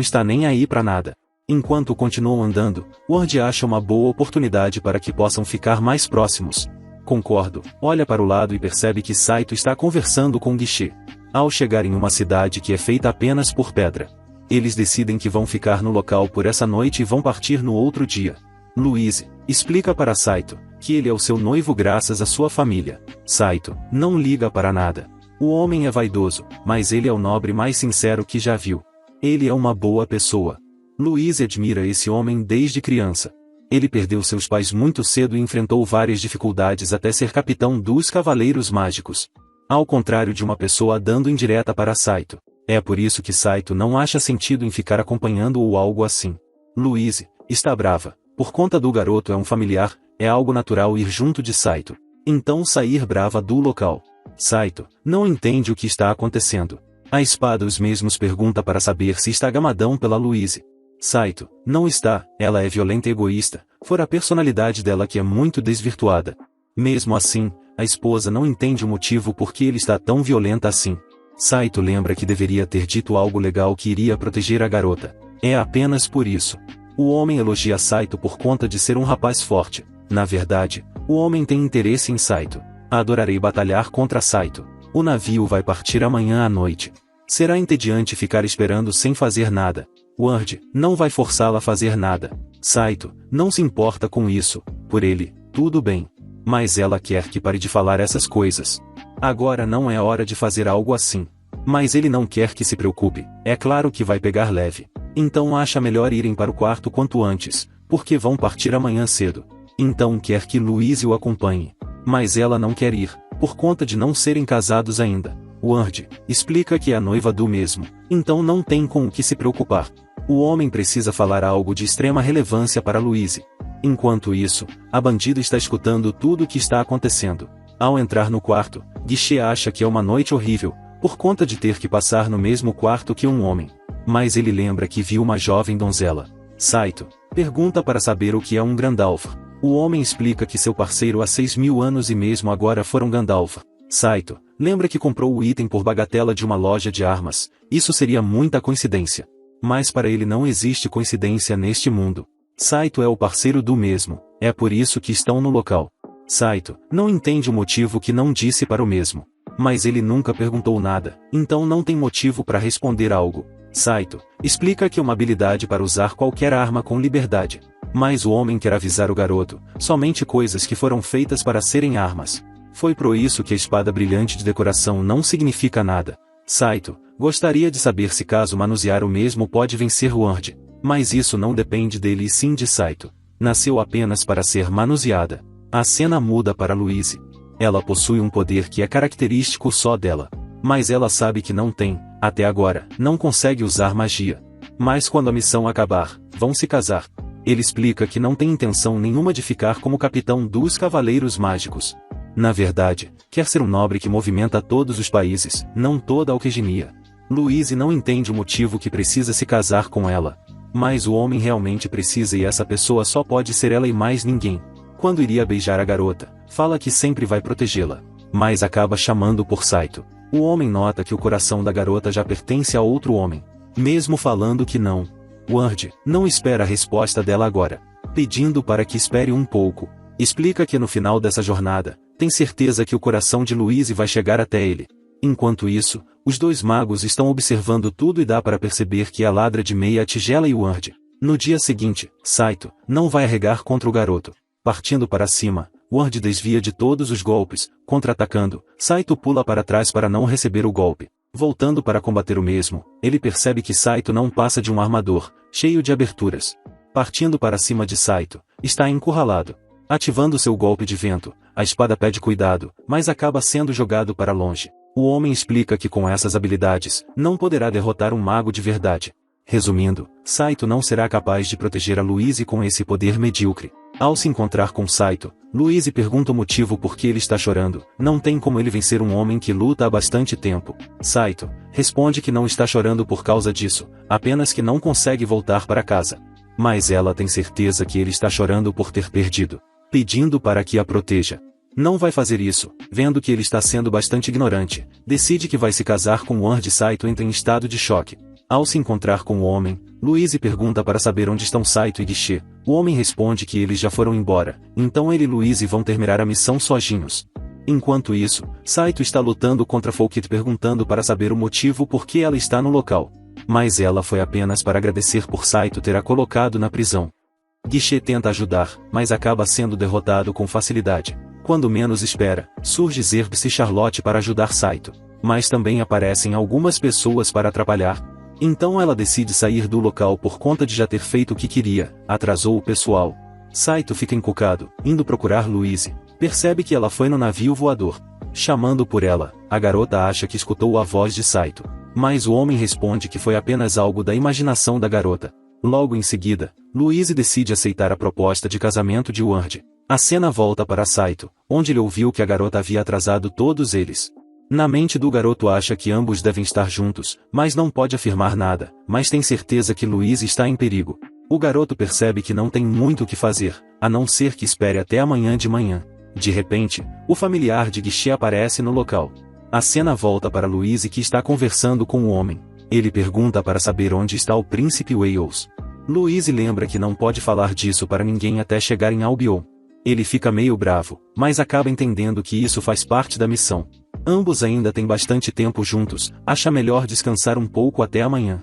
está nem aí para nada. Enquanto continuam andando, Ward acha uma boa oportunidade para que possam ficar mais próximos. Concordo, olha para o lado e percebe que Saito está conversando com Guichê. Ao chegar em uma cidade que é feita apenas por pedra, eles decidem que vão ficar no local por essa noite e vão partir no outro dia. Louise explica para Saito que ele é o seu noivo graças à sua família. Saito não liga para nada. O homem é vaidoso, mas ele é o nobre mais sincero que já viu. Ele é uma boa pessoa. Louise admira esse homem desde criança. Ele perdeu seus pais muito cedo e enfrentou várias dificuldades até ser capitão dos Cavaleiros Mágicos. Ao contrário de uma pessoa dando indireta para Saito. É por isso que Saito não acha sentido em ficar acompanhando ou algo assim. Louise está brava. Por conta do garoto é um familiar, é algo natural ir junto de Saito. Então sair brava do local. Saito não entende o que está acontecendo. A espada os mesmos pergunta para saber se está gamadão pela Louise. Saito não está, ela é violenta e egoísta, fora a personalidade dela que é muito desvirtuada. Mesmo assim, a esposa não entende o motivo por que ele está tão violenta assim. Saito lembra que deveria ter dito algo legal que iria proteger a garota. É apenas por isso. O homem elogia Saito por conta de ser um rapaz forte. Na verdade, o homem tem interesse em Saito. Adorarei batalhar contra Saito. O navio vai partir amanhã à noite. Será entediante ficar esperando sem fazer nada. Ward não vai forçá-la a fazer nada. Saito não se importa com isso. Por ele, tudo bem. Mas ela quer que pare de falar essas coisas. Agora não é hora de fazer algo assim. Mas ele não quer que se preocupe, é claro que vai pegar leve. Então acha melhor irem para o quarto quanto antes, porque vão partir amanhã cedo. Então quer que Louise o acompanhe. Mas ela não quer ir, por conta de não serem casados ainda. Ward explica que é a noiva do mesmo, então não tem com o que se preocupar. O homem precisa falar algo de extrema relevância para Louise. Enquanto isso, a bandida está escutando tudo o que está acontecendo. Ao entrar no quarto, Guichê acha que é uma noite horrível, por conta de ter que passar no mesmo quarto que um homem. Mas ele lembra que viu uma jovem donzela. Saito pergunta para saber o que é um Grandalf. O homem explica que seu parceiro há 6.000 anos e mesmo agora foram Gandalf. Saito lembra que comprou o item por bagatela de uma loja de armas. Isso seria muita coincidência. Mas para ele não existe coincidência neste mundo. Saito é o parceiro do mesmo, é por isso que estão no local. Saito não entende o motivo que não disse para o mesmo. Mas ele nunca perguntou nada, então não tem motivo para responder algo. Saito explica que é uma habilidade para usar qualquer arma com liberdade. Mas o homem quer avisar o garoto, somente coisas que foram feitas para serem armas. Foi por isso que a espada brilhante de decoração não significa nada. Saito gostaria de saber se caso manusear o mesmo pode vencer Ward. Mas isso não depende dele e sim de Saito. Nasceu apenas para ser manuseada. A cena muda para Louise. Ela possui um poder que é característico só dela. Mas ela sabe que não tem, até agora, não consegue usar magia. Mas quando a missão acabar, vão se casar. Ele explica que não tem intenção nenhuma de ficar como capitão dos Cavaleiros Mágicos. Na verdade, quer ser um nobre que movimenta todos os países, não toda a Alquimia. Louise não entende o motivo que precisa se casar com ela. Mas o homem realmente precisa e essa pessoa só pode ser ela e mais ninguém. Quando iria beijar a garota, fala que sempre vai protegê-la. Mas acaba chamando por Saito. O homem nota que o coração da garota já pertence a outro homem. Mesmo falando que não. Ward não espera a resposta dela agora. Pedindo para que espere um pouco. Explica que no final dessa jornada, tem certeza que o coração de Louise vai chegar até ele. Enquanto isso, os dois magos estão observando tudo e dá para perceber que a ladra de meia tigela e Ward. No dia seguinte, Saito não vai arregar contra o garoto. Partindo para cima, Ward desvia de todos os golpes, contra-atacando. Saito pula para trás para não receber o golpe. Voltando para combater o mesmo, ele percebe que Saito não passa de um armador, cheio de aberturas. Partindo para cima de Saito, está encurralado. Ativando seu golpe de vento, a espada pede cuidado, mas acaba sendo jogado para longe. O homem explica que com essas habilidades, não poderá derrotar um mago de verdade. Resumindo, Saito não será capaz de proteger a Louise com esse poder medíocre. Ao se encontrar com Saito, Louise pergunta o motivo por que ele está chorando. Não tem como ele vencer um homem que luta há bastante tempo. Saito responde que não está chorando por causa disso, apenas que não consegue voltar para casa. Mas ela tem certeza que ele está chorando por ter perdido, pedindo para que a proteja. Não vai fazer isso, vendo que ele está sendo bastante ignorante, decide que vai se casar com Ward. Saito entra em estado de choque. Ao se encontrar com o homem, Louise pergunta para saber onde estão Saito e Guichê. O homem responde que eles já foram embora, então ele e Louise vão terminar a missão sozinhos. Enquanto isso, Saito está lutando contra Folkit perguntando para saber o motivo por que ela está no local. Mas ela foi apenas para agradecer por Saito ter a colocado na prisão. Guichê tenta ajudar, mas acaba sendo derrotado com facilidade. Quando menos espera, surge Zerbs e Charlotte para ajudar Saito. Mas também aparecem algumas pessoas para atrapalhar. Então ela decide sair do local por conta de já ter feito o que queria, atrasou o pessoal. Saito fica encucado, indo procurar Louise. Percebe que ela foi no navio voador. Chamando por ela, a garota acha que escutou a voz de Saito. Mas o homem responde que foi apenas algo da imaginação da garota. Logo em seguida, Louise decide aceitar a proposta de casamento de Ward. A cena volta para Saito, onde ele ouviu que a garota havia atrasado todos eles. Na mente do garoto acha que ambos devem estar juntos, mas não pode afirmar nada, mas tem certeza que Louise está em perigo. O garoto percebe que não tem muito o que fazer, a não ser que espere até amanhã de manhã. De repente, o familiar de Guichê aparece no local. A cena volta para Louise que está conversando com o homem. Ele pergunta para saber onde está o príncipe Wales. Louise lembra que não pode falar disso para ninguém até chegar em Albion. Ele fica meio bravo, mas acaba entendendo que isso faz parte da missão. Ambos ainda têm bastante tempo juntos, acha melhor descansar um pouco até amanhã.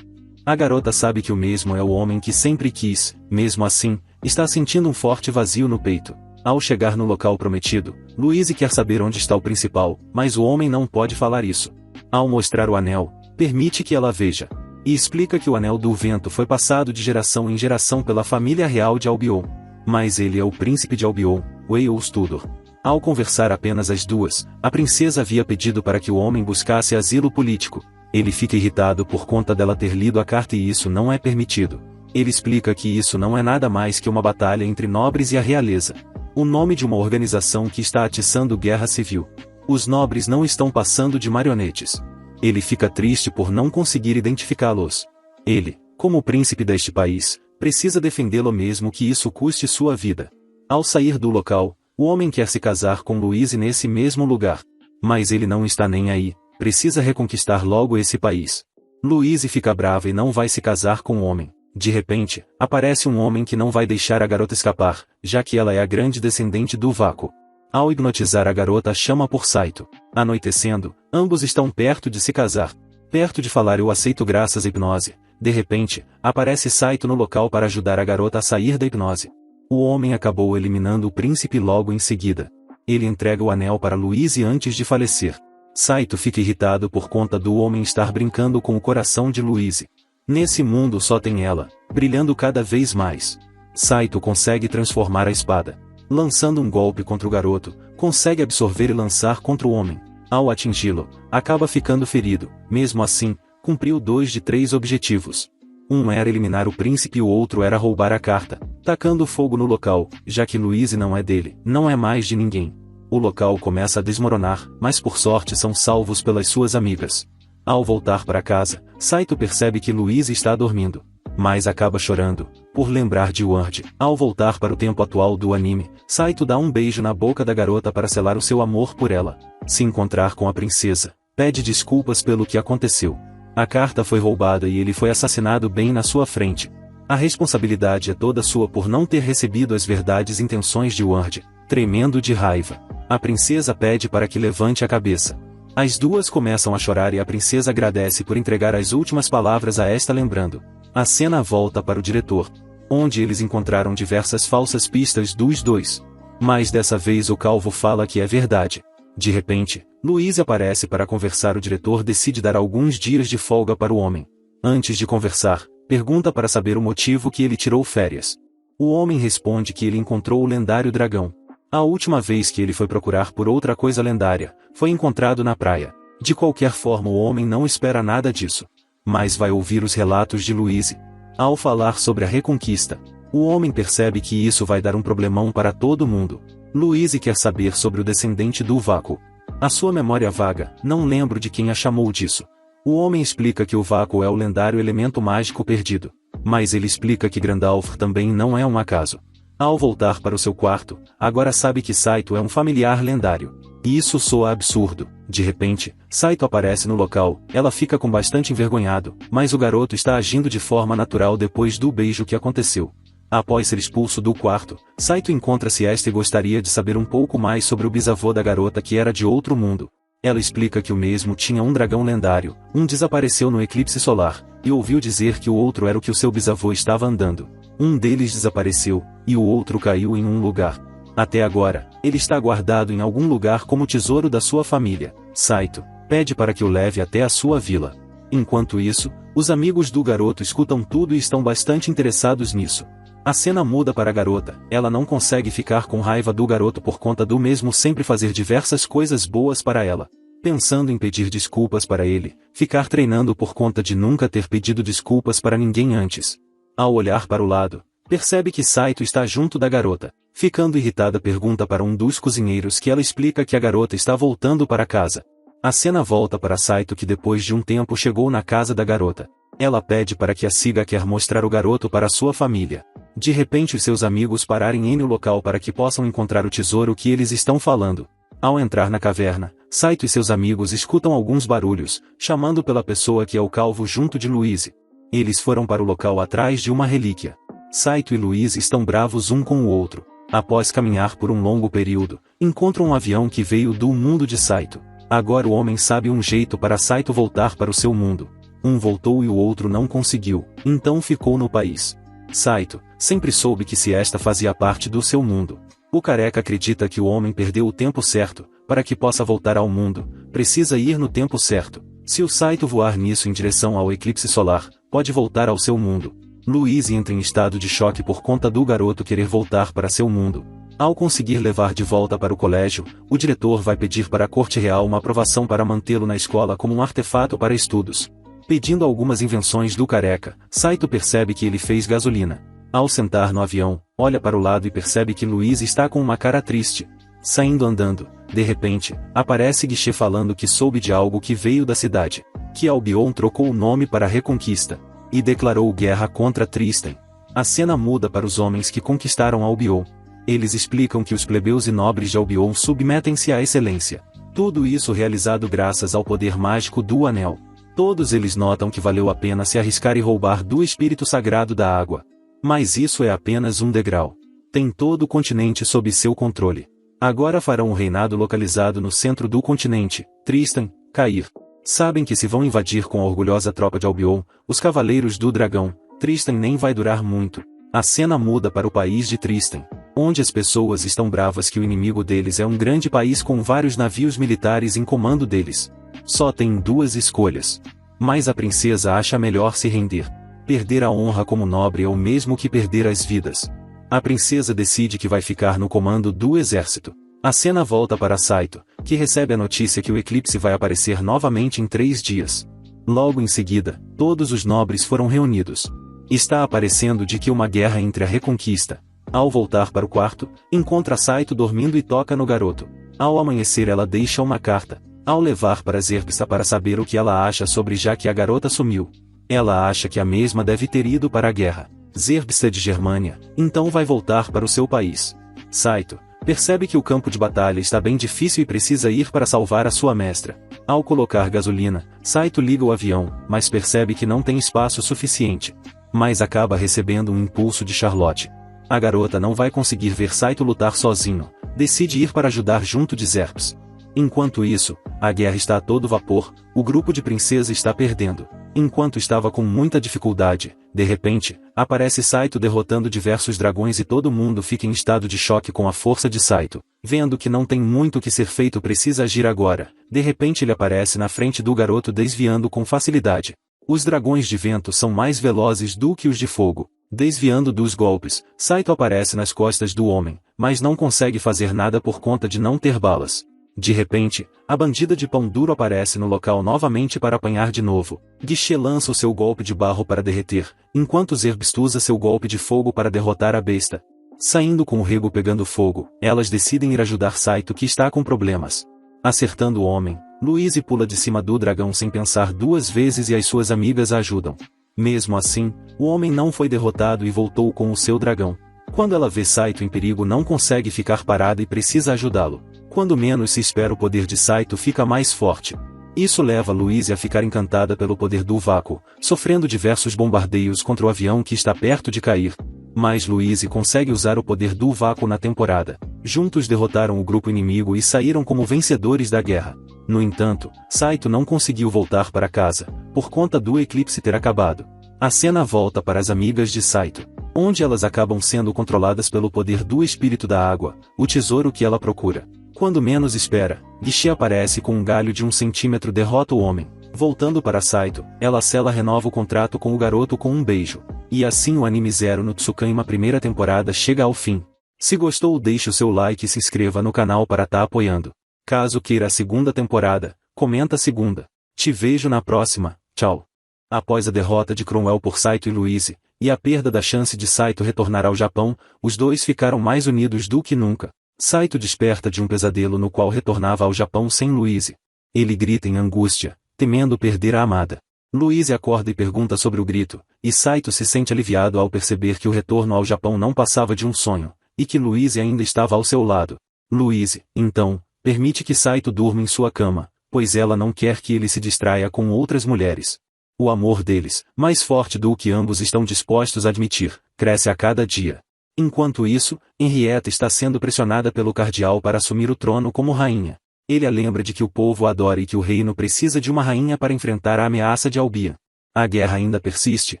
A garota sabe que o mesmo é o homem que sempre quis, mesmo assim, está sentindo um forte vazio no peito. Ao chegar no local prometido, Louise quer saber onde está o principal, mas o homem não pode falar isso. Ao mostrar o anel, permite que ela veja. E explica que o Anel do Vento foi passado de geração em geração pela família real de Albion. Mas ele é o príncipe de Albion, Wales Tudor. Ao conversar apenas as duas, a princesa havia pedido para que o homem buscasse asilo político. Ele fica irritado por conta dela ter lido a carta e isso não é permitido. Ele explica que isso não é nada mais que uma batalha entre nobres e a realeza. O nome de uma organização que está atiçando guerra civil. Os nobres não estão passando de marionetes. Ele fica triste por não conseguir identificá-los. Ele, como príncipe deste país, precisa defendê-lo mesmo que isso custe sua vida. Ao sair do local, o homem quer se casar com Louise nesse mesmo lugar. Mas ele não está nem aí, precisa reconquistar logo esse país. Louise fica brava e não vai se casar com o homem. De repente, aparece um homem que não vai deixar a garota escapar, já que ela é a grande descendente do vácuo. Ao hipnotizar a garota chama por Saito. Anoitecendo, ambos estão perto de se casar. Perto de falar eu aceito graças à hipnose. De repente, aparece Saito no local para ajudar a garota a sair da hipnose. O homem acabou eliminando o príncipe logo em seguida. Ele entrega o anel para Louise antes de falecer. Saito fica irritado por conta do homem estar brincando com o coração de Louise. Nesse mundo só tem ela, brilhando cada vez mais. Saito consegue transformar a espada. Lançando um golpe contra o garoto, consegue absorver e lançar contra o homem. Ao atingi-lo, acaba ficando ferido. Mesmo assim, cumpriu 2 de 3 objetivos. Um era eliminar o príncipe e o outro era roubar a carta, tacando fogo no local, já que Louise não é dele, não é mais de ninguém. O local começa a desmoronar, mas por sorte são salvos pelas suas amigas. Ao voltar para casa, Saito percebe que Louise está dormindo, mas acaba chorando, por lembrar de Ward. Ao voltar para o tempo atual do anime, Saito dá um beijo na boca da garota para selar o seu amor por ela. Se encontrar com a princesa, pede desculpas pelo que aconteceu. A carta foi roubada e ele foi assassinado bem na sua frente. A responsabilidade é toda sua por não ter recebido as verdades intenções de Ward. Tremendo de raiva, a princesa pede para que levante a cabeça. As duas começam a chorar e a princesa agradece por entregar as últimas palavras a esta lembrando. A cena volta para o diretor, onde eles encontraram diversas falsas pistas dos dois. Mas dessa vez o calvo fala que é verdade. De repente, Louise aparece para conversar. O diretor decide dar alguns dias de folga para o homem. Antes de conversar, pergunta para saber o motivo que ele tirou férias. O homem responde que ele encontrou o lendário dragão. A última vez que ele foi procurar por outra coisa lendária, foi encontrado na praia. De qualquer forma o homem não espera nada disso. Mas vai ouvir os relatos de Louise. Ao falar sobre a reconquista, O homem percebe que isso vai dar um problemão para todo mundo. Louise quer saber sobre o descendente do vácuo. A sua memória vaga, não lembro de quem a chamou disso. O homem explica que o vácuo é o lendário elemento mágico perdido. Mas ele explica que Grandalf também não é um acaso. Ao voltar para o seu quarto, agora sabe que Saito é um familiar lendário. E isso soa absurdo. De repente, Saito aparece no local, ela fica com bastante envergonhado, mas o garoto está agindo de forma natural depois do beijo que aconteceu. Após ser expulso do quarto, Saito encontra Siesta e gostaria de saber um pouco mais sobre o bisavô da garota que era de outro mundo. Ela explica que o mesmo tinha um dragão lendário, um desapareceu no eclipse solar, e ouviu dizer que o outro era o que o seu bisavô estava andando. Um deles desapareceu, e o outro caiu em um lugar. Até agora, ele está guardado em algum lugar como tesouro da sua família. Saito pede para que o leve até a sua vila. Enquanto isso, os amigos do garoto escutam tudo e estão bastante interessados nisso. A cena muda para a garota, ela não consegue ficar com raiva do garoto por conta do mesmo sempre fazer diversas coisas boas para ela. Pensando em pedir desculpas para ele, ficar treinando por conta de nunca ter pedido desculpas para ninguém antes. Ao olhar para o lado, percebe que Saito está junto da garota. Ficando irritada, pergunta para um dos cozinheiros que ela explica que a garota está voltando para casa. A cena volta para Saito que depois de um tempo chegou na casa da garota. Ela pede para que a siga, quer mostrar o garoto para sua família. De repente os seus amigos pararem no local para que possam encontrar o tesouro que eles estão falando. Ao entrar na caverna, Saito e seus amigos escutam alguns barulhos, chamando pela pessoa que é o calvo junto de Louise. Eles foram para o local atrás de uma relíquia. Saito e Louise estão bravos um com o outro. Após caminhar por um longo período, encontram um avião que veio do mundo de Saito. Agora o homem sabe um jeito para Saito voltar para o seu mundo. Um voltou e o outro não conseguiu, então ficou no país. Saito sempre soube que Siesta fazia parte do seu mundo. O careca acredita que o homem perdeu o tempo certo. Para que possa voltar ao mundo, precisa ir no tempo certo. Se o Saito voar nisso em direção ao eclipse solar, pode voltar ao seu mundo. Louise entra em estado de choque por conta do garoto querer voltar para seu mundo. Ao conseguir levar de volta para o colégio, o diretor vai pedir para a corte real uma aprovação para mantê-lo na escola como um artefato para estudos. Pedindo algumas invenções do careca, Saito percebe que ele fez gasolina. Ao sentar no avião, olha para o lado e percebe que Louise está com uma cara triste. Saindo andando, de repente, aparece Guichê falando que soube de algo que veio da cidade, que Albion trocou o nome para Reconquista, e declarou guerra contra Tristan. A cena muda para os homens que conquistaram Albion. Eles explicam que os plebeus e nobres de Albion submetem-se à excelência. Tudo isso realizado graças ao poder mágico do Anel. Todos eles notam que valeu a pena se arriscar e roubar do espírito sagrado da água. Mas isso é apenas um degrau. Tem todo o continente sob seu controle. Agora farão um reinado localizado no centro do continente, Tristan, cair. Sabem que se vão invadir com a orgulhosa tropa de Albion, os Cavaleiros do Dragão, Tristan nem vai durar muito. A cena muda para o país de Tristan, onde as pessoas estão bravas que o inimigo deles é um grande país com vários navios militares em comando deles. Só tem duas escolhas. Mas a princesa acha melhor se render. Perder a honra como nobre é o mesmo que perder as vidas. A princesa decide que vai ficar no comando do exército. A cena volta para Saito, que recebe a notícia que o eclipse vai aparecer novamente em 3 dias. Logo em seguida, todos os nobres foram reunidos. Está aparecendo de que uma guerra entre a Reconquista. Ao voltar para o quarto, encontra Saito dormindo e toca no garoto. Ao amanhecer ela deixa uma carta. Ao levar para Zerpsa para saber o que ela acha sobre já que a garota sumiu. Ela acha que a mesma deve ter ido para a guerra. Zerpsa de Germânia, então vai voltar para o seu país. Saito percebe que o campo de batalha está bem difícil e precisa ir para salvar a sua mestra. Ao colocar gasolina, Saito liga o avião, mas percebe que não tem espaço suficiente. Mas acaba recebendo um impulso de Charlotte. A garota não vai conseguir ver Saito lutar sozinho, decide ir para ajudar junto de Zerps. Enquanto isso, a guerra está a todo vapor, o grupo de princesa está perdendo. Enquanto estava com muita dificuldade, de repente, aparece Saito derrotando diversos dragões e todo mundo fica em estado de choque com a força de Saito. Vendo que não tem muito o que ser feito, precisa agir agora. De repente ele aparece na frente do garoto desviando com facilidade. Os dragões de vento são mais velozes do que os de fogo. Desviando dos golpes, Saito aparece nas costas do homem, mas não consegue fazer nada por conta de não ter balas. De repente, a bandida de pão duro aparece no local novamente para apanhar de novo. Guichê lança o seu golpe de barro para derreter, enquanto Zerbst usa seu golpe de fogo para derrotar a besta. Saindo com o rego pegando fogo, elas decidem ir ajudar Saito, que está com problemas. Acertando o homem, Louise pula de cima do dragão sem pensar duas vezes e as suas amigas a ajudam. Mesmo assim, o homem não foi derrotado e voltou com o seu dragão. Quando ela vê Saito em perigo, não consegue ficar parada e precisa ajudá-lo. Quando menos se espera, o poder de Saito fica mais forte. Isso leva Louise a ficar encantada pelo poder do vácuo, sofrendo diversos bombardeios contra o avião que está perto de cair. Mas Louise consegue usar o poder do vácuo na temporada. Juntos derrotaram o grupo inimigo e saíram como vencedores da guerra. No entanto, Saito não conseguiu voltar para casa, por conta do eclipse ter acabado. A cena volta para as amigas de Saito, onde elas acabam sendo controladas pelo poder do espírito da água, o tesouro que ela procura. Quando menos espera, Guichê aparece com um galho de 1 centímetro, derrota o homem. Voltando para Saito, ela renova o contrato com o garoto com um beijo. E assim o anime Zero no Tsukanma primeira temporada chega ao fim. Se gostou, deixe o seu like e se inscreva no canal para estar apoiando. Caso queira a segunda temporada, comenta a segunda. Te vejo na próxima, tchau. Após a derrota de Cromwell por Saito e Louise, e a perda da chance de Saito retornar ao Japão, os dois ficaram mais unidos do que nunca. Saito desperta de um pesadelo no qual retornava ao Japão sem Louise. Ele grita em angústia, temendo perder a amada. Louise acorda e pergunta sobre o grito, e Saito se sente aliviado ao perceber que o retorno ao Japão não passava de um sonho, e que Louise ainda estava ao seu lado. Louise, então, permite que Saito durma em sua cama, pois ela não quer que ele se distraia com outras mulheres. O amor deles, mais forte do que ambos estão dispostos a admitir, cresce a cada dia. Enquanto isso, Henrietta está sendo pressionada pelo cardeal para assumir o trono como rainha. Ele a lembra de que o povo a adora e que o reino precisa de uma rainha para enfrentar a ameaça de Albion. A guerra ainda persiste,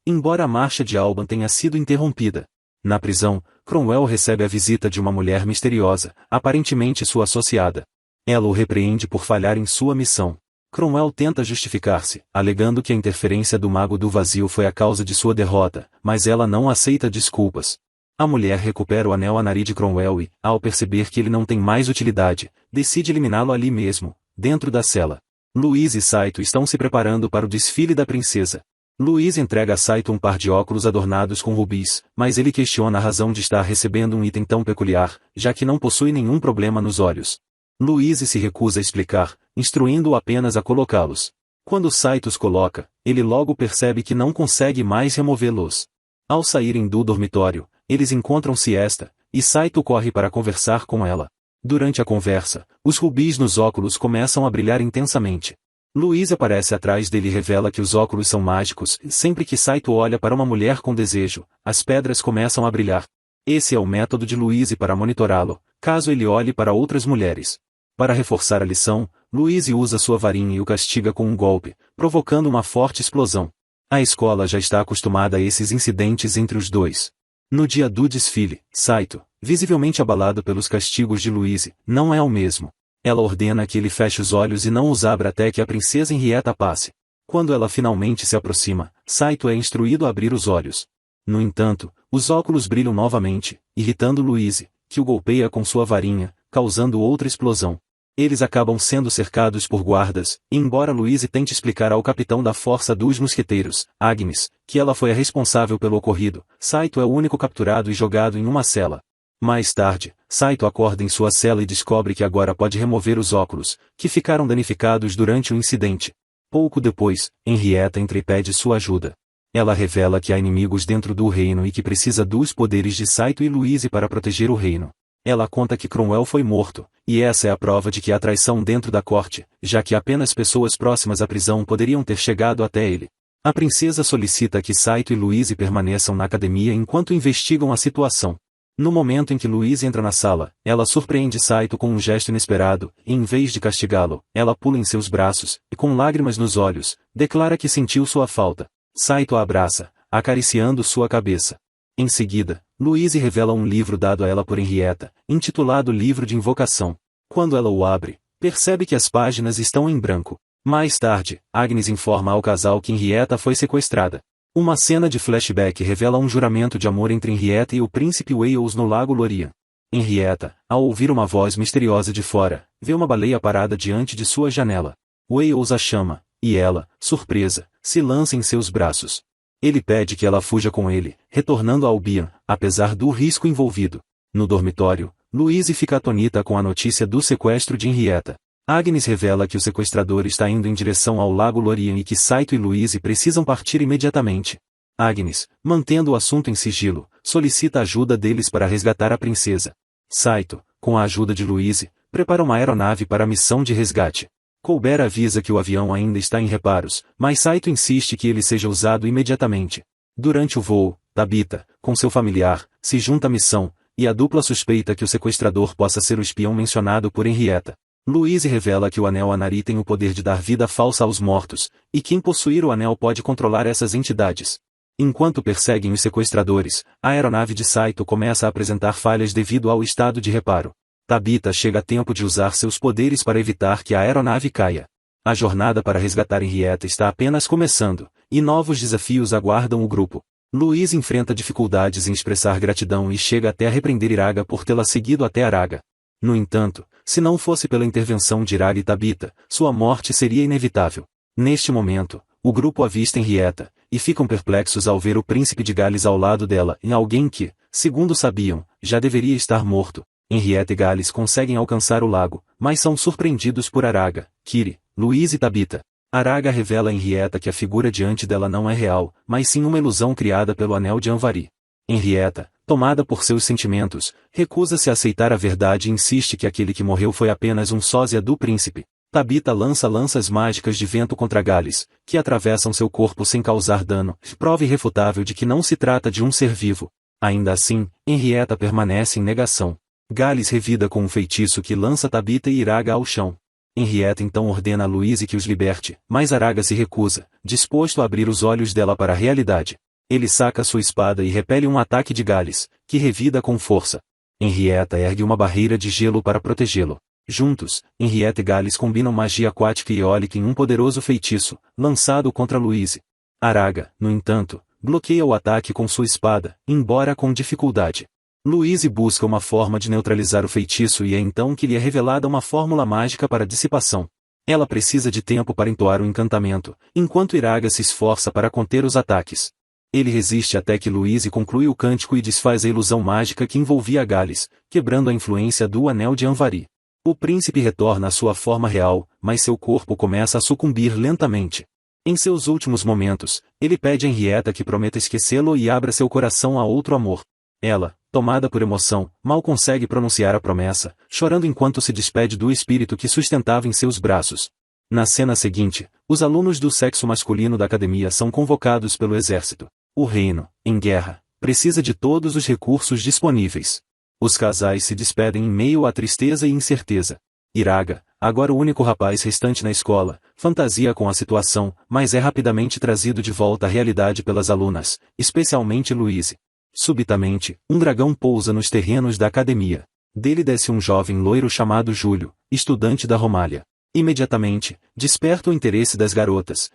embora a marcha de Alban tenha sido interrompida. Na prisão, Cromwell recebe a visita de uma mulher misteriosa, aparentemente sua associada. Ela o repreende por falhar em sua missão. Cromwell tenta justificar-se, alegando que a interferência do Mago do Vazio foi a causa de sua derrota, mas ela não aceita desculpas. A mulher recupera o anel Anari de Cromwell e, ao perceber que ele não tem mais utilidade, decide eliminá-lo ali mesmo, dentro da cela. Louise e Saito estão se preparando para o desfile da princesa. Louise entrega a Saito um par de óculos adornados com rubis, mas ele questiona a razão de estar recebendo um item tão peculiar, já que não possui nenhum problema nos olhos. Louise se recusa a explicar, instruindo-o apenas a colocá-los. Quando Saito os coloca, ele logo percebe que não consegue mais removê-los. Ao saírem do dormitório, eles encontram Siesta, e Saito corre para conversar com ela. Durante a conversa, os rubis nos óculos começam a brilhar intensamente. Louise aparece atrás dele e revela que os óculos são mágicos, e sempre que Saito olha para uma mulher com desejo, as pedras começam a brilhar. Esse é o método de Louise para monitorá-lo, caso ele olhe para outras mulheres. Para reforçar a lição, Louise usa sua varinha e o castiga com um golpe, provocando uma forte explosão. A escola já está acostumada a esses incidentes entre os dois. No dia do desfile, Saito, visivelmente abalado pelos castigos de Louise, não é o mesmo. Ela ordena que ele feche os olhos e não os abra até que a princesa Henrietta passe. Quando ela finalmente se aproxima, Saito é instruído a abrir os olhos. No entanto, os óculos brilham novamente, irritando Louise, que o golpeia com sua varinha, causando outra explosão. Eles acabam sendo cercados por guardas, e embora Louise tente explicar ao capitão da força dos mosqueteiros, Agnes, que ela foi a responsável pelo ocorrido, Saito é o único capturado e jogado em uma cela. Mais tarde, Saito acorda em sua cela e descobre que agora pode remover os óculos, que ficaram danificados durante o incidente. Pouco depois, Henrietta entra e pede sua ajuda. Ela revela que há inimigos dentro do reino e que precisa dos poderes de Saito e Louise para proteger o reino. Ela conta que Cromwell foi morto, e essa é a prova de que há traição dentro da corte, já que apenas pessoas próximas à prisão poderiam ter chegado até ele. A princesa solicita que Saito e Louise permaneçam na academia enquanto investigam a situação. No momento em que Louise entra na sala, ela surpreende Saito com um gesto inesperado, e em vez de castigá-lo, ela pula em seus braços, e com lágrimas nos olhos, declara que sentiu sua falta. Saito a abraça, acariciando sua cabeça. Em seguida, Louise revela um livro dado a ela por Henrietta, intitulado Livro de Invocação. Quando ela o abre, percebe que as páginas estão em branco. Mais tarde, Agnes informa ao casal que Henrietta foi sequestrada. Uma cena de flashback revela um juramento de amor entre Henrietta e o príncipe Wales no Lago Lorien. Henrietta, ao ouvir uma voz misteriosa de fora, vê uma baleia parada diante de sua janela. Wales a chama, e ela, surpresa, se lança em seus braços. Ele pede que ela fuja com ele, retornando a Albion, apesar do risco envolvido. No dormitório, Louise fica atônita com a notícia do sequestro de Henrietta. Agnes revela que o sequestrador está indo em direção ao Lago Lorien e que Saito e Louise precisam partir imediatamente. Agnes, mantendo o assunto em sigilo, solicita a ajuda deles para resgatar a princesa. Saito, com a ajuda de Louise, prepara uma aeronave para a missão de resgate. Colbert avisa que o avião ainda está em reparos, mas Saito insiste que ele seja usado imediatamente. Durante o voo, Tabitha, com seu familiar, se junta à missão, e a dupla suspeita que o sequestrador possa ser o espião mencionado por Henrietta. Louise revela que o anel Anari tem o poder de dar vida falsa aos mortos, e quem possuir o anel pode controlar essas entidades. Enquanto perseguem os sequestradores, a aeronave de Saito começa a apresentar falhas devido ao estado de reparo. Tabitha chega a tempo de usar seus poderes para evitar que a aeronave caia. A jornada para resgatar Henrietta está apenas começando, e novos desafios aguardam o grupo. Louise enfrenta dificuldades em expressar gratidão e chega até a repreender Iraga por tê-la seguido até Araga. No entanto, se não fosse pela intervenção de Iraga e Tabitha, sua morte seria inevitável. Neste momento, o grupo avista Henrietta, e ficam perplexos ao ver o príncipe de Gales ao lado dela, em alguém que, segundo sabiam, já deveria estar morto. Henrietta e Gales conseguem alcançar o lago, mas são surpreendidos por Araga, Kiri, Louise e Tabitha. Araga revela a Henrietta que a figura diante dela não é real, mas sim uma ilusão criada pelo Anel de Anvari. Henrietta, tomada por seus sentimentos, recusa-se a aceitar a verdade e insiste que aquele que morreu foi apenas um sósia do príncipe. Tabitha lança lanças mágicas de vento contra Gales, que atravessam seu corpo sem causar dano, prova irrefutável de que não se trata de um ser vivo. Ainda assim, Henrietta permanece em negação. Gales revida com um feitiço que lança Tabitha e Iraga ao chão. Henrietta então ordena a Louise que os liberte, mas Araga se recusa, disposto a abrir os olhos dela para a realidade. Ele saca sua espada e repele um ataque de Gales, que revida com força. Henrietta ergue uma barreira de gelo para protegê-lo. Juntos, Henrietta e Gales combinam magia aquática e eólica em um poderoso feitiço, lançado contra Louise. Araga, no entanto, bloqueia o ataque com sua espada, embora com dificuldade. Louise busca uma forma de neutralizar o feitiço e é então que lhe é revelada uma fórmula mágica para dissipação. Ela precisa de tempo para entoar o encantamento, enquanto Iraga se esforça para conter os ataques. Ele resiste até que Louise conclui o cântico e desfaz a ilusão mágica que envolvia Gales, quebrando a influência do Anel de Anvari. O príncipe retorna à sua forma real, mas seu corpo começa a sucumbir lentamente. Em seus últimos momentos, ele pede a Henrietta que prometa esquecê-lo e abra seu coração a outro amor. Ela, tomada por emoção, mal consegue pronunciar a promessa, chorando enquanto se despede do espírito que sustentava em seus braços. Na cena seguinte, os alunos do sexo masculino da academia são convocados pelo exército. O reino, em guerra, precisa de todos os recursos disponíveis. Os casais se despedem em meio à tristeza e incerteza. Iraga, agora o único rapaz restante na escola, fantasia com a situação, mas é rapidamente trazido de volta à realidade pelas alunas, especialmente Louise. Subitamente, um dragão pousa nos terrenos da academia. Dele desce um jovem loiro chamado Júlio, estudante da Romália. Imediatamente, desperta o interesse das garotas.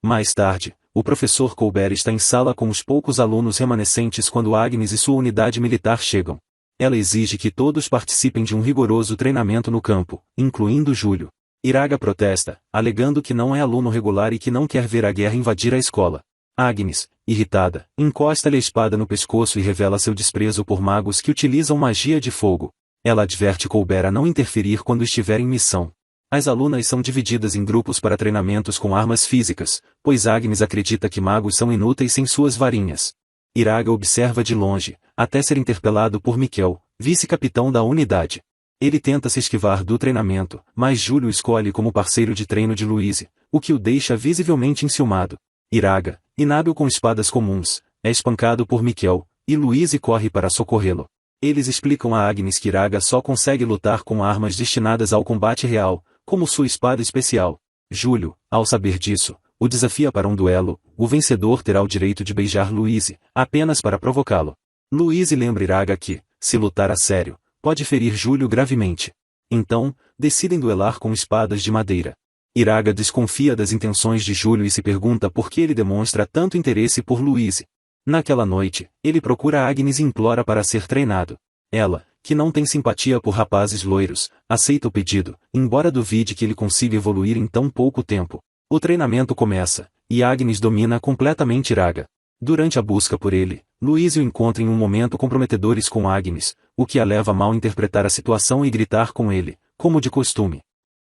Mais tarde, o professor Colbert está em sala com os poucos alunos remanescentes quando Agnes e sua unidade militar chegam. Ela exige que todos participem de um rigoroso treinamento no campo, incluindo Júlio. Iraga protesta, alegando que não é aluno regular e que não quer ver a guerra invadir a escola. Agnes, irritada, encosta-lhe a espada no pescoço e revela seu desprezo por magos que utilizam magia de fogo. Ela adverte Colbert a não interferir quando estiver em missão. As alunas são divididas em grupos para treinamentos com armas físicas, pois Agnes acredita que magos são inúteis sem suas varinhas. Iraga observa de longe, até ser interpelado por Miquel, vice-capitão da unidade. Ele tenta se esquivar do treinamento, mas Júlio escolhe como parceiro de treino de Louise, o que o deixa visivelmente enciumado. Iraga, inábil com espadas comuns, é espancado por Miquel, e Louise corre para socorrê-lo. Eles explicam a Agnes que Iraga só consegue lutar com armas destinadas ao combate real, como sua espada especial. Júlio, ao saber disso, o desafia para um duelo. O vencedor terá o direito de beijar Louise, apenas para provocá-lo. Louise lembra Iraga que, se lutar a sério, pode ferir Júlio gravemente. Então, decidem duelar com espadas de madeira. Iraga desconfia das intenções de Júlio e se pergunta por que ele demonstra tanto interesse por Louise. Naquela noite, ele procura Agnes e implora para ser treinado. Ela, que não tem simpatia por rapazes loiros, aceita o pedido, embora duvide que ele consiga evoluir em tão pouco tempo. O treinamento começa, e Agnes domina completamente Iraga. Durante a busca por ele, Louise o encontra em um momento comprometedores com Agnes, o que a leva a mal interpretar a situação e gritar com ele, como de costume.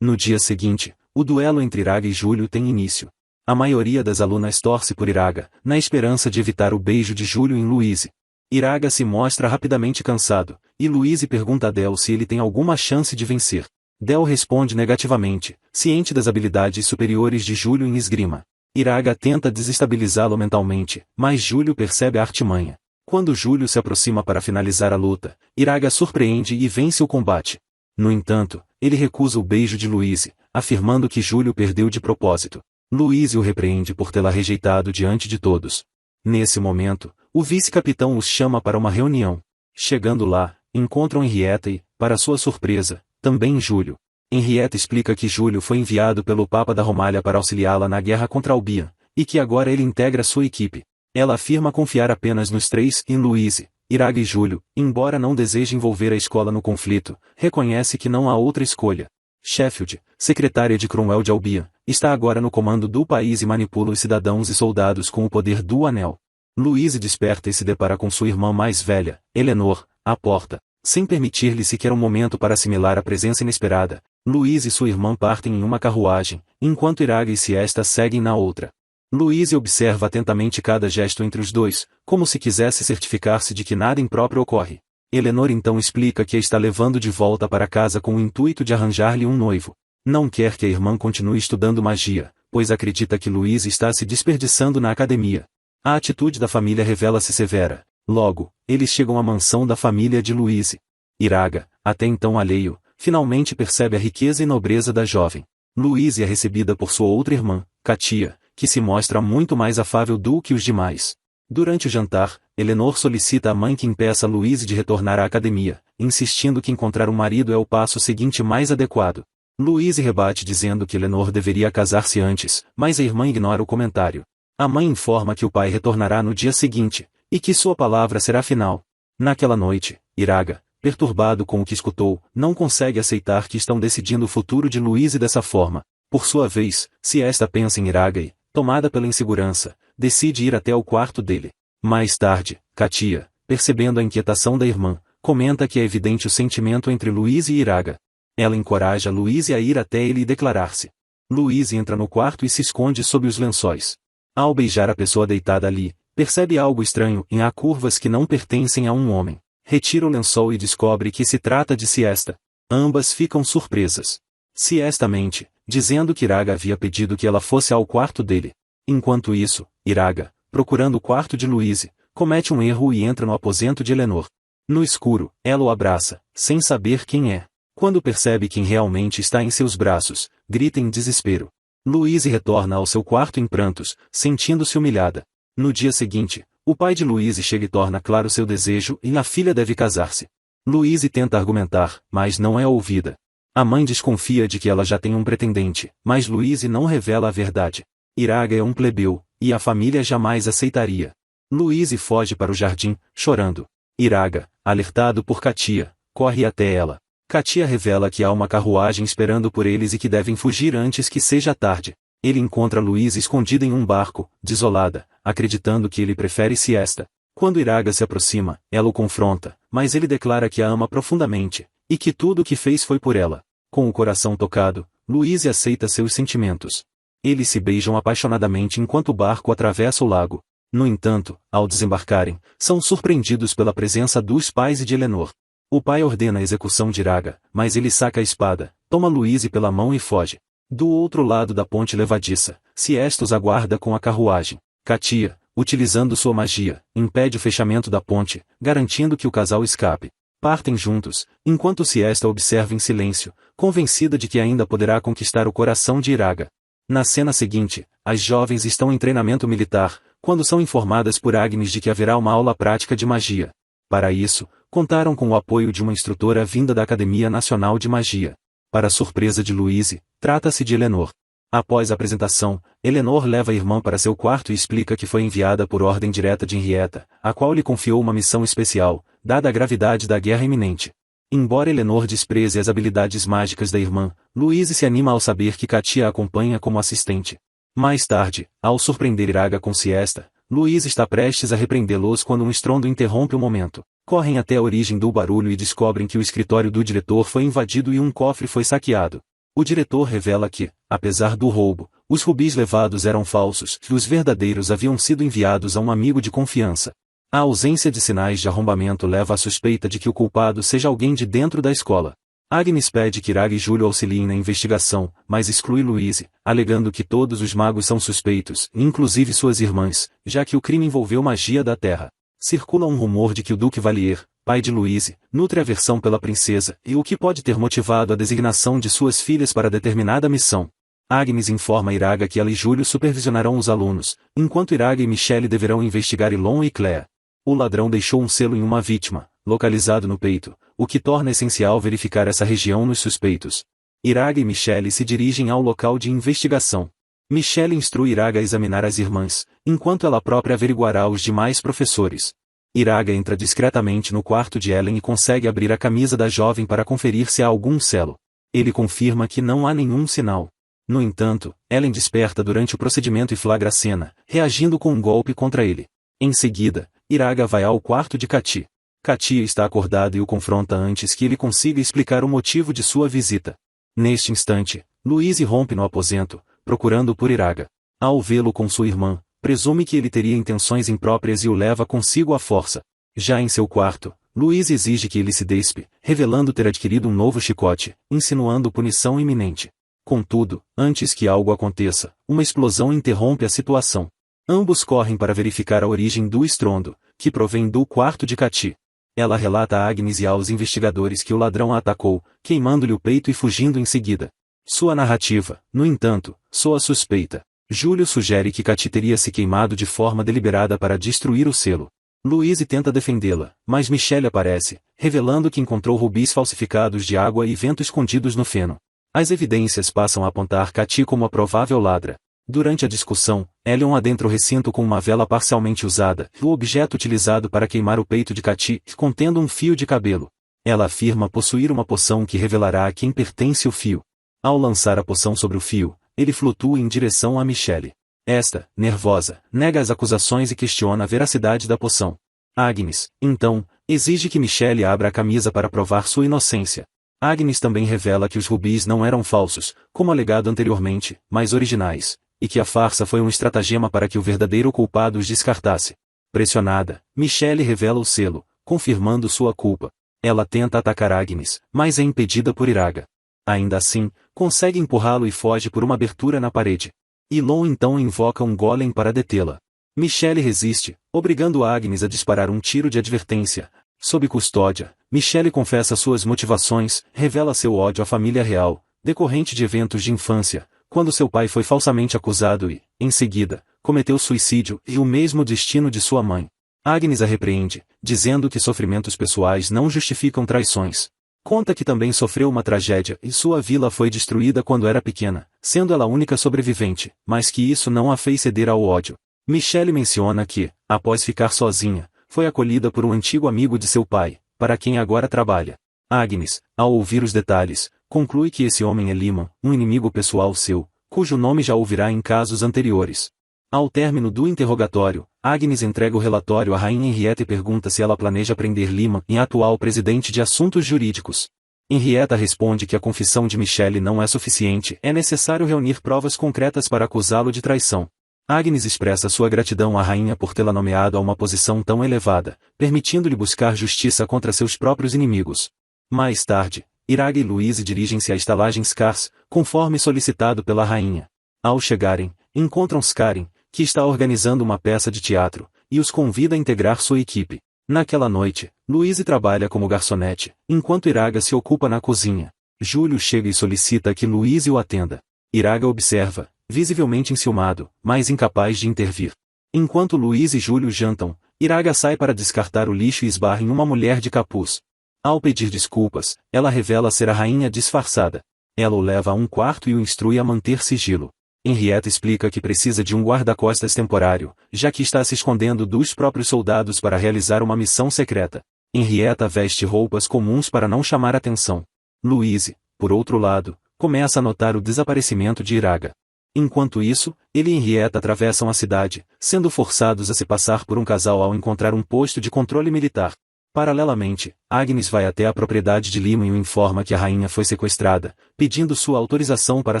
No dia seguinte, o duelo entre Iraga e Júlio tem início. A maioria das alunas torce por Iraga, na esperança de evitar o beijo de Júlio em Louise. Iraga se mostra rapidamente cansado, e Louise pergunta a Del se ele tem alguma chance de vencer. Del responde negativamente, ciente das habilidades superiores de Júlio em esgrima. Iraga tenta desestabilizá-lo mentalmente, mas Júlio percebe a artimanha. Quando Júlio se aproxima para finalizar a luta, Iraga surpreende e vence o combate. No entanto, ele recusa o beijo de Louise, afirmando que Júlio perdeu de propósito. Louise o repreende por tê-la rejeitado diante de todos. Nesse momento, o vice-capitão os chama para uma reunião. Chegando lá, encontram Henrietta e, para sua surpresa, também Júlio. Henrietta explica que Júlio foi enviado pelo Papa da Romália para auxiliá-la na guerra contra Albion, e que agora ele integra sua equipe. Ela afirma confiar apenas nos três em Louise, Iraga e Júlio, embora não deseje envolver a escola no conflito, reconhece que não há outra escolha. Sheffield, secretária de Cromwell de Albion, está agora no comando do país e manipula os cidadãos e soldados com o poder do Anel. Louise desperta e se depara com sua irmã mais velha, Eleanor, à porta. Sem permitir-lhe sequer um momento para assimilar a presença inesperada, Louise e sua irmã partem em uma carruagem, enquanto Iraga e Siesta seguem na outra. Louise observa atentamente cada gesto entre os dois, como se quisesse certificar-se de que nada impróprio ocorre. Eleanor então explica que a está levando de volta para casa com o intuito de arranjar-lhe um noivo. Não quer que a irmã continue estudando magia, pois acredita que Louise está se desperdiçando na academia. A atitude da família revela-se severa. Logo, eles chegam à mansão da família de Louise. Iraga, até então alheio, finalmente percebe a riqueza e nobreza da jovem. Louise é recebida por sua outra irmã, Katia, que se mostra muito mais afável do que os demais. Durante o jantar, Eleanor solicita à mãe que impeça Louise de retornar à academia, insistindo que encontrar um marido é o passo seguinte mais adequado. Louise rebate dizendo que Eleanor deveria casar-se antes, mas a irmã ignora o comentário. A mãe informa que o pai retornará no dia seguinte, e que sua palavra será final. Naquela noite, Iraga, perturbado com o que escutou, não consegue aceitar que estão decidindo o futuro de Louise dessa forma. Por sua vez, Siesta pensa em Iraga e, tomada pela insegurança, decide ir até o quarto dele. Mais tarde, Katia, percebendo a inquietação da irmã, comenta que é evidente o sentimento entre Louise e Iraga. Ela encoraja Louise a ir até ele e declarar-se. Louise entra no quarto e se esconde sob os lençóis. Ao beijar a pessoa deitada ali, percebe algo estranho em há curvas que não pertencem a um homem. Retira o lençol e descobre que se trata de Siesta. Ambas ficam surpresas. Siesta mente, dizendo que Iraga havia pedido que ela fosse ao quarto dele. Enquanto isso, Iraga, procurando o quarto de Louise, comete um erro e entra no aposento de Eleanor. No escuro, ela o abraça, sem saber quem é. Quando percebe quem realmente está em seus braços, grita em desespero. Louise retorna ao seu quarto em prantos, sentindo-se humilhada. No dia seguinte, o pai de Louise chega e torna claro seu desejo e a filha deve casar-se. Louise tenta argumentar, mas não é ouvida. A mãe desconfia de que ela já tem um pretendente, mas Louise não revela a verdade. Iraga é um plebeu, e a família jamais aceitaria. Louise foge para o jardim, chorando. Iraga, alertado por Katia, corre até ela. Katia revela que há uma carruagem esperando por eles e que devem fugir antes que seja tarde. Ele encontra Louise escondida em um barco, desolada, acreditando que ele prefere Siesta. Quando Iraga se aproxima, ela o confronta, mas ele declara que a ama profundamente, e que tudo o que fez foi por ela. Com o coração tocado, Louise aceita seus sentimentos. Eles se beijam apaixonadamente enquanto o barco atravessa o lago. No entanto, ao desembarcarem, são surpreendidos pela presença dos pais e de Eleanor. O pai ordena a execução de Iraga, mas ele saca a espada, toma Louise pela mão e foge. Do outro lado da ponte levadiça, Siesta os aguarda com a carruagem. Katia, utilizando sua magia, impede o fechamento da ponte, garantindo que o casal escape. Partem juntos, enquanto Siesta observa em silêncio, convencida de que ainda poderá conquistar o coração de Iraga. Na cena seguinte, as jovens estão em treinamento militar, quando são informadas por Agnes de que haverá uma aula prática de magia. Para isso, contaram com o apoio de uma instrutora vinda da Academia Nacional de Magia. Para surpresa de Louise, trata-se de Eleanor. Após a apresentação, Eleanor leva a irmã para seu quarto e explica que foi enviada por ordem direta de Henrietta, a qual lhe confiou uma missão especial, dada a gravidade da guerra iminente. Embora Eleanor despreze as habilidades mágicas da irmã, Louise se anima ao saber que Katia a acompanha como assistente. Mais tarde, ao surpreender Iraga com siesta, Louise está prestes a repreendê-los quando um estrondo interrompe o momento. Correm até a origem do barulho e descobrem que o escritório do diretor foi invadido e um cofre foi saqueado. O diretor revela que, apesar do roubo, os rubis levados eram falsos e os verdadeiros haviam sido enviados a um amigo de confiança. A ausência de sinais de arrombamento leva à suspeita de que o culpado seja alguém de dentro da escola. Agnes pede que Iraga e Júlio auxiliem na investigação, mas exclui Louise, alegando que todos os magos são suspeitos, inclusive suas irmãs, já que o crime envolveu magia da terra. Circula um rumor de que o Duque Valier, pai de Louise, nutre aversão pela princesa, e o que pode ter motivado a designação de suas filhas para determinada missão. Agnes informa Iraga que ela e Júlio supervisionarão os alunos, enquanto Iraga e Michelle deverão investigar Elon e Claire. O ladrão deixou um selo em uma vítima, localizado no peito, o que torna essencial verificar essa região nos suspeitos. Iraga e Michelle se dirigem ao local de investigação. Michelle instrui Iraga a examinar as irmãs, enquanto ela própria averiguará os demais professores. Iraga entra discretamente no quarto de Ellen e consegue abrir a camisa da jovem para conferir se há algum selo. Ele confirma que não há nenhum sinal. No entanto, Ellen desperta durante o procedimento e flagra a cena, reagindo com um golpe contra ele. Em seguida, Iraga vai ao quarto de Katia. Katia está acordada e o confronta antes que ele consiga explicar o motivo de sua visita. Neste instante, Louise rompe no aposento, procurando por Iraga. Ao vê-lo com sua irmã, presume que ele teria intenções impróprias e o leva consigo à força. Já em seu quarto, Louise exige que ele se despe, revelando ter adquirido um novo chicote, insinuando punição iminente. Contudo, antes que algo aconteça, uma explosão interrompe a situação. Ambos correm para verificar a origem do estrondo, que provém do quarto de Katia. Ela relata a Agnes e aos investigadores que o ladrão a atacou, queimando-lhe o peito e fugindo em seguida. Sua narrativa, no entanto, soa suspeita. Júlio sugere que Katia teria se queimado de forma deliberada para destruir o selo. Louise tenta defendê-la, mas Michelle aparece, revelando que encontrou rubis falsificados de água e vento escondidos no feno. As evidências passam a apontar Katia como a provável ladra. Durante a discussão, Elion adentra o recinto com uma vela parcialmente usada, o objeto utilizado para queimar o peito de Katia, contendo um fio de cabelo. Ela afirma possuir uma poção que revelará a quem pertence o fio. Ao lançar a poção sobre o fio, ele flutua em direção a Michelle. Esta, nervosa, nega as acusações e questiona a veracidade da poção. Agnes, então, exige que Michelle abra a camisa para provar sua inocência. Agnes também revela que os rubis não eram falsos, como alegado anteriormente, mas originais, e que a farsa foi um estratagema para que o verdadeiro culpado os descartasse. Pressionada, Michelle revela o selo, confirmando sua culpa. Ela tenta atacar Agnes, mas é impedida por Iraga. Ainda assim, consegue empurrá-lo e foge por uma abertura na parede. Elon então invoca um golem para detê-la. Michelle resiste, obrigando Agnes a disparar um tiro de advertência. Sob custódia, Michelle confessa suas motivações, revela seu ódio à família real, decorrente de eventos de infância, quando seu pai foi falsamente acusado e, em seguida, cometeu suicídio e o mesmo destino de sua mãe. Agnes a repreende, dizendo que sofrimentos pessoais não justificam traições. Conta que também sofreu uma tragédia e sua vila foi destruída quando era pequena, sendo ela a única sobrevivente, mas que isso não a fez ceder ao ódio. Michelle menciona que, após ficar sozinha, foi acolhida por um antigo amigo de seu pai, para quem agora trabalha. Agnes, ao ouvir os detalhes, conclui que esse homem é Lyman, um inimigo pessoal seu, cujo nome já ouvirá em casos anteriores. Ao término do interrogatório, Agnes entrega o relatório à rainha Henrietta e pergunta se ela planeja prender Lyman e atual presidente de assuntos jurídicos. Henrietta responde que a confissão de Michelle não é suficiente, é necessário reunir provas concretas para acusá-lo de traição. Agnes expressa sua gratidão à rainha por tê-la nomeado a uma posição tão elevada, permitindo-lhe buscar justiça contra seus próprios inimigos. Mais tarde, Iraga e Louise dirigem-se à estalagem Scars, conforme solicitado pela rainha. Ao chegarem, encontram Scarin, que está organizando uma peça de teatro, e os convida a integrar sua equipe. Naquela noite, Louise trabalha como garçonete, enquanto Iraga se ocupa na cozinha. Júlio chega e solicita que Louise o atenda. Iraga observa, visivelmente enciumado, mas incapaz de intervir. Enquanto Louise e Júlio jantam, Iraga sai para descartar o lixo e esbarra em uma mulher de capuz. Ao pedir desculpas, ela revela ser a rainha disfarçada. Ela o leva a um quarto e o instrui a manter sigilo. Henrietta explica que precisa de um guarda-costas temporário, já que está se escondendo dos próprios soldados para realizar uma missão secreta. Henrietta veste roupas comuns para não chamar atenção. Louise, por outro lado, começa a notar o desaparecimento de Iraga. Enquanto isso, ele e Henrietta atravessam a cidade, sendo forçados a se passar por um casal ao encontrar um posto de controle militar. Paralelamente, Agnes vai até a propriedade de Lyman e o informa que a rainha foi sequestrada, pedindo sua autorização para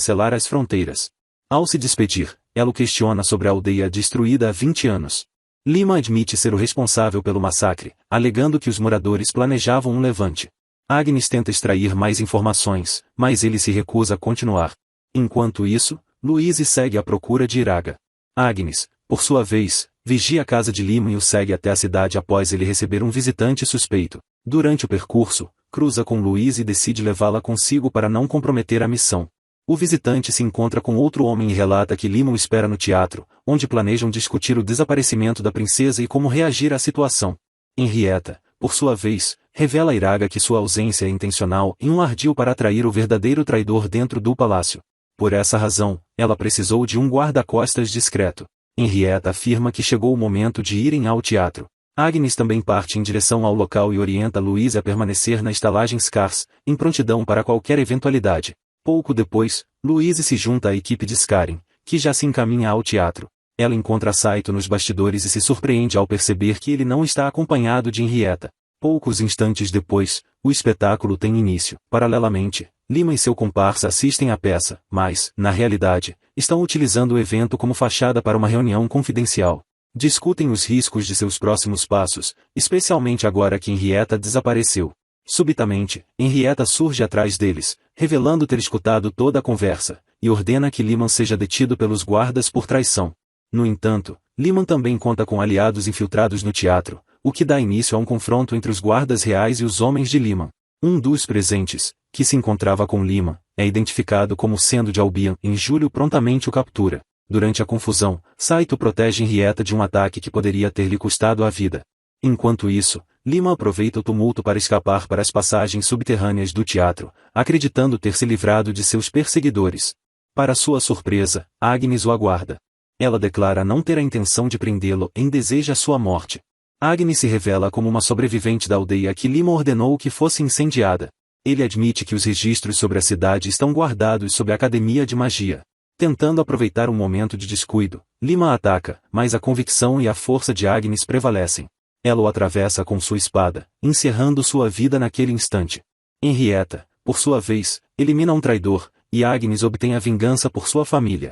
selar as fronteiras. Ao se despedir, ela o questiona sobre a aldeia destruída há 20 anos. Lyman admite ser o responsável pelo massacre, alegando que os moradores planejavam um levante. Agnes tenta extrair mais informações, mas ele se recusa a continuar. Enquanto isso, Louise segue à procura de Iraga. Agnes, por sua vez, vigia a casa de Lyman e o segue até a cidade após ele receber um visitante suspeito. Durante o percurso, cruza com Louise e decide levá-la consigo para não comprometer a missão. O visitante se encontra com outro homem e relata que Lyman espera no teatro, onde planejam discutir o desaparecimento da princesa e como reagir à situação. Henrietta, por sua vez, revela a Iraga que sua ausência é intencional em um ardil para atrair o verdadeiro traidor dentro do palácio. Por essa razão, ela precisou de um guarda-costas discreto. Henrietta afirma que chegou o momento de irem ao teatro. Agnes também parte em direção ao local e orienta Louise a permanecer na estalagem Scars, em prontidão para qualquer eventualidade. Pouco depois, Louise se junta à equipe de Scarin, que já se encaminha ao teatro. Ela encontra Saito nos bastidores e se surpreende ao perceber que ele não está acompanhado de Henrietta. Poucos instantes depois, o espetáculo tem início. Paralelamente, Lyman e seu comparsa assistem à peça, mas, na realidade, estão utilizando o evento como fachada para uma reunião confidencial. Discutem os riscos de seus próximos passos, especialmente agora que Henrietta desapareceu. Subitamente, Henrietta surge atrás deles, revelando ter escutado toda a conversa, e ordena que Lyman seja detido pelos guardas por traição. No entanto, Lyman também conta com aliados infiltrados no teatro, o que dá início a um confronto entre os guardas reais e os homens de Lyman. Um dos presentes, que se encontrava com Lyman, é identificado como sendo de Albion e Júlio prontamente o captura. Durante a confusão, Saito protege Henrietta de um ataque que poderia ter lhe custado a vida. Enquanto isso, Lyman aproveita o tumulto para escapar para as passagens subterrâneas do teatro, acreditando ter se livrado de seus perseguidores. Para sua surpresa, Agnes o aguarda. Ela declara não ter a intenção de prendê-lo e deseja sua morte. Agnes se revela como uma sobrevivente da aldeia que Lyman ordenou que fosse incendiada. Ele admite que os registros sobre a cidade estão guardados sob a Academia de Magia. Tentando aproveitar um momento de descuido, Lyman ataca, mas a convicção e a força de Agnes prevalecem. Ela o atravessa com sua espada, encerrando sua vida naquele instante. Henrietta, por sua vez, elimina um traidor, e Agnes obtém a vingança por sua família.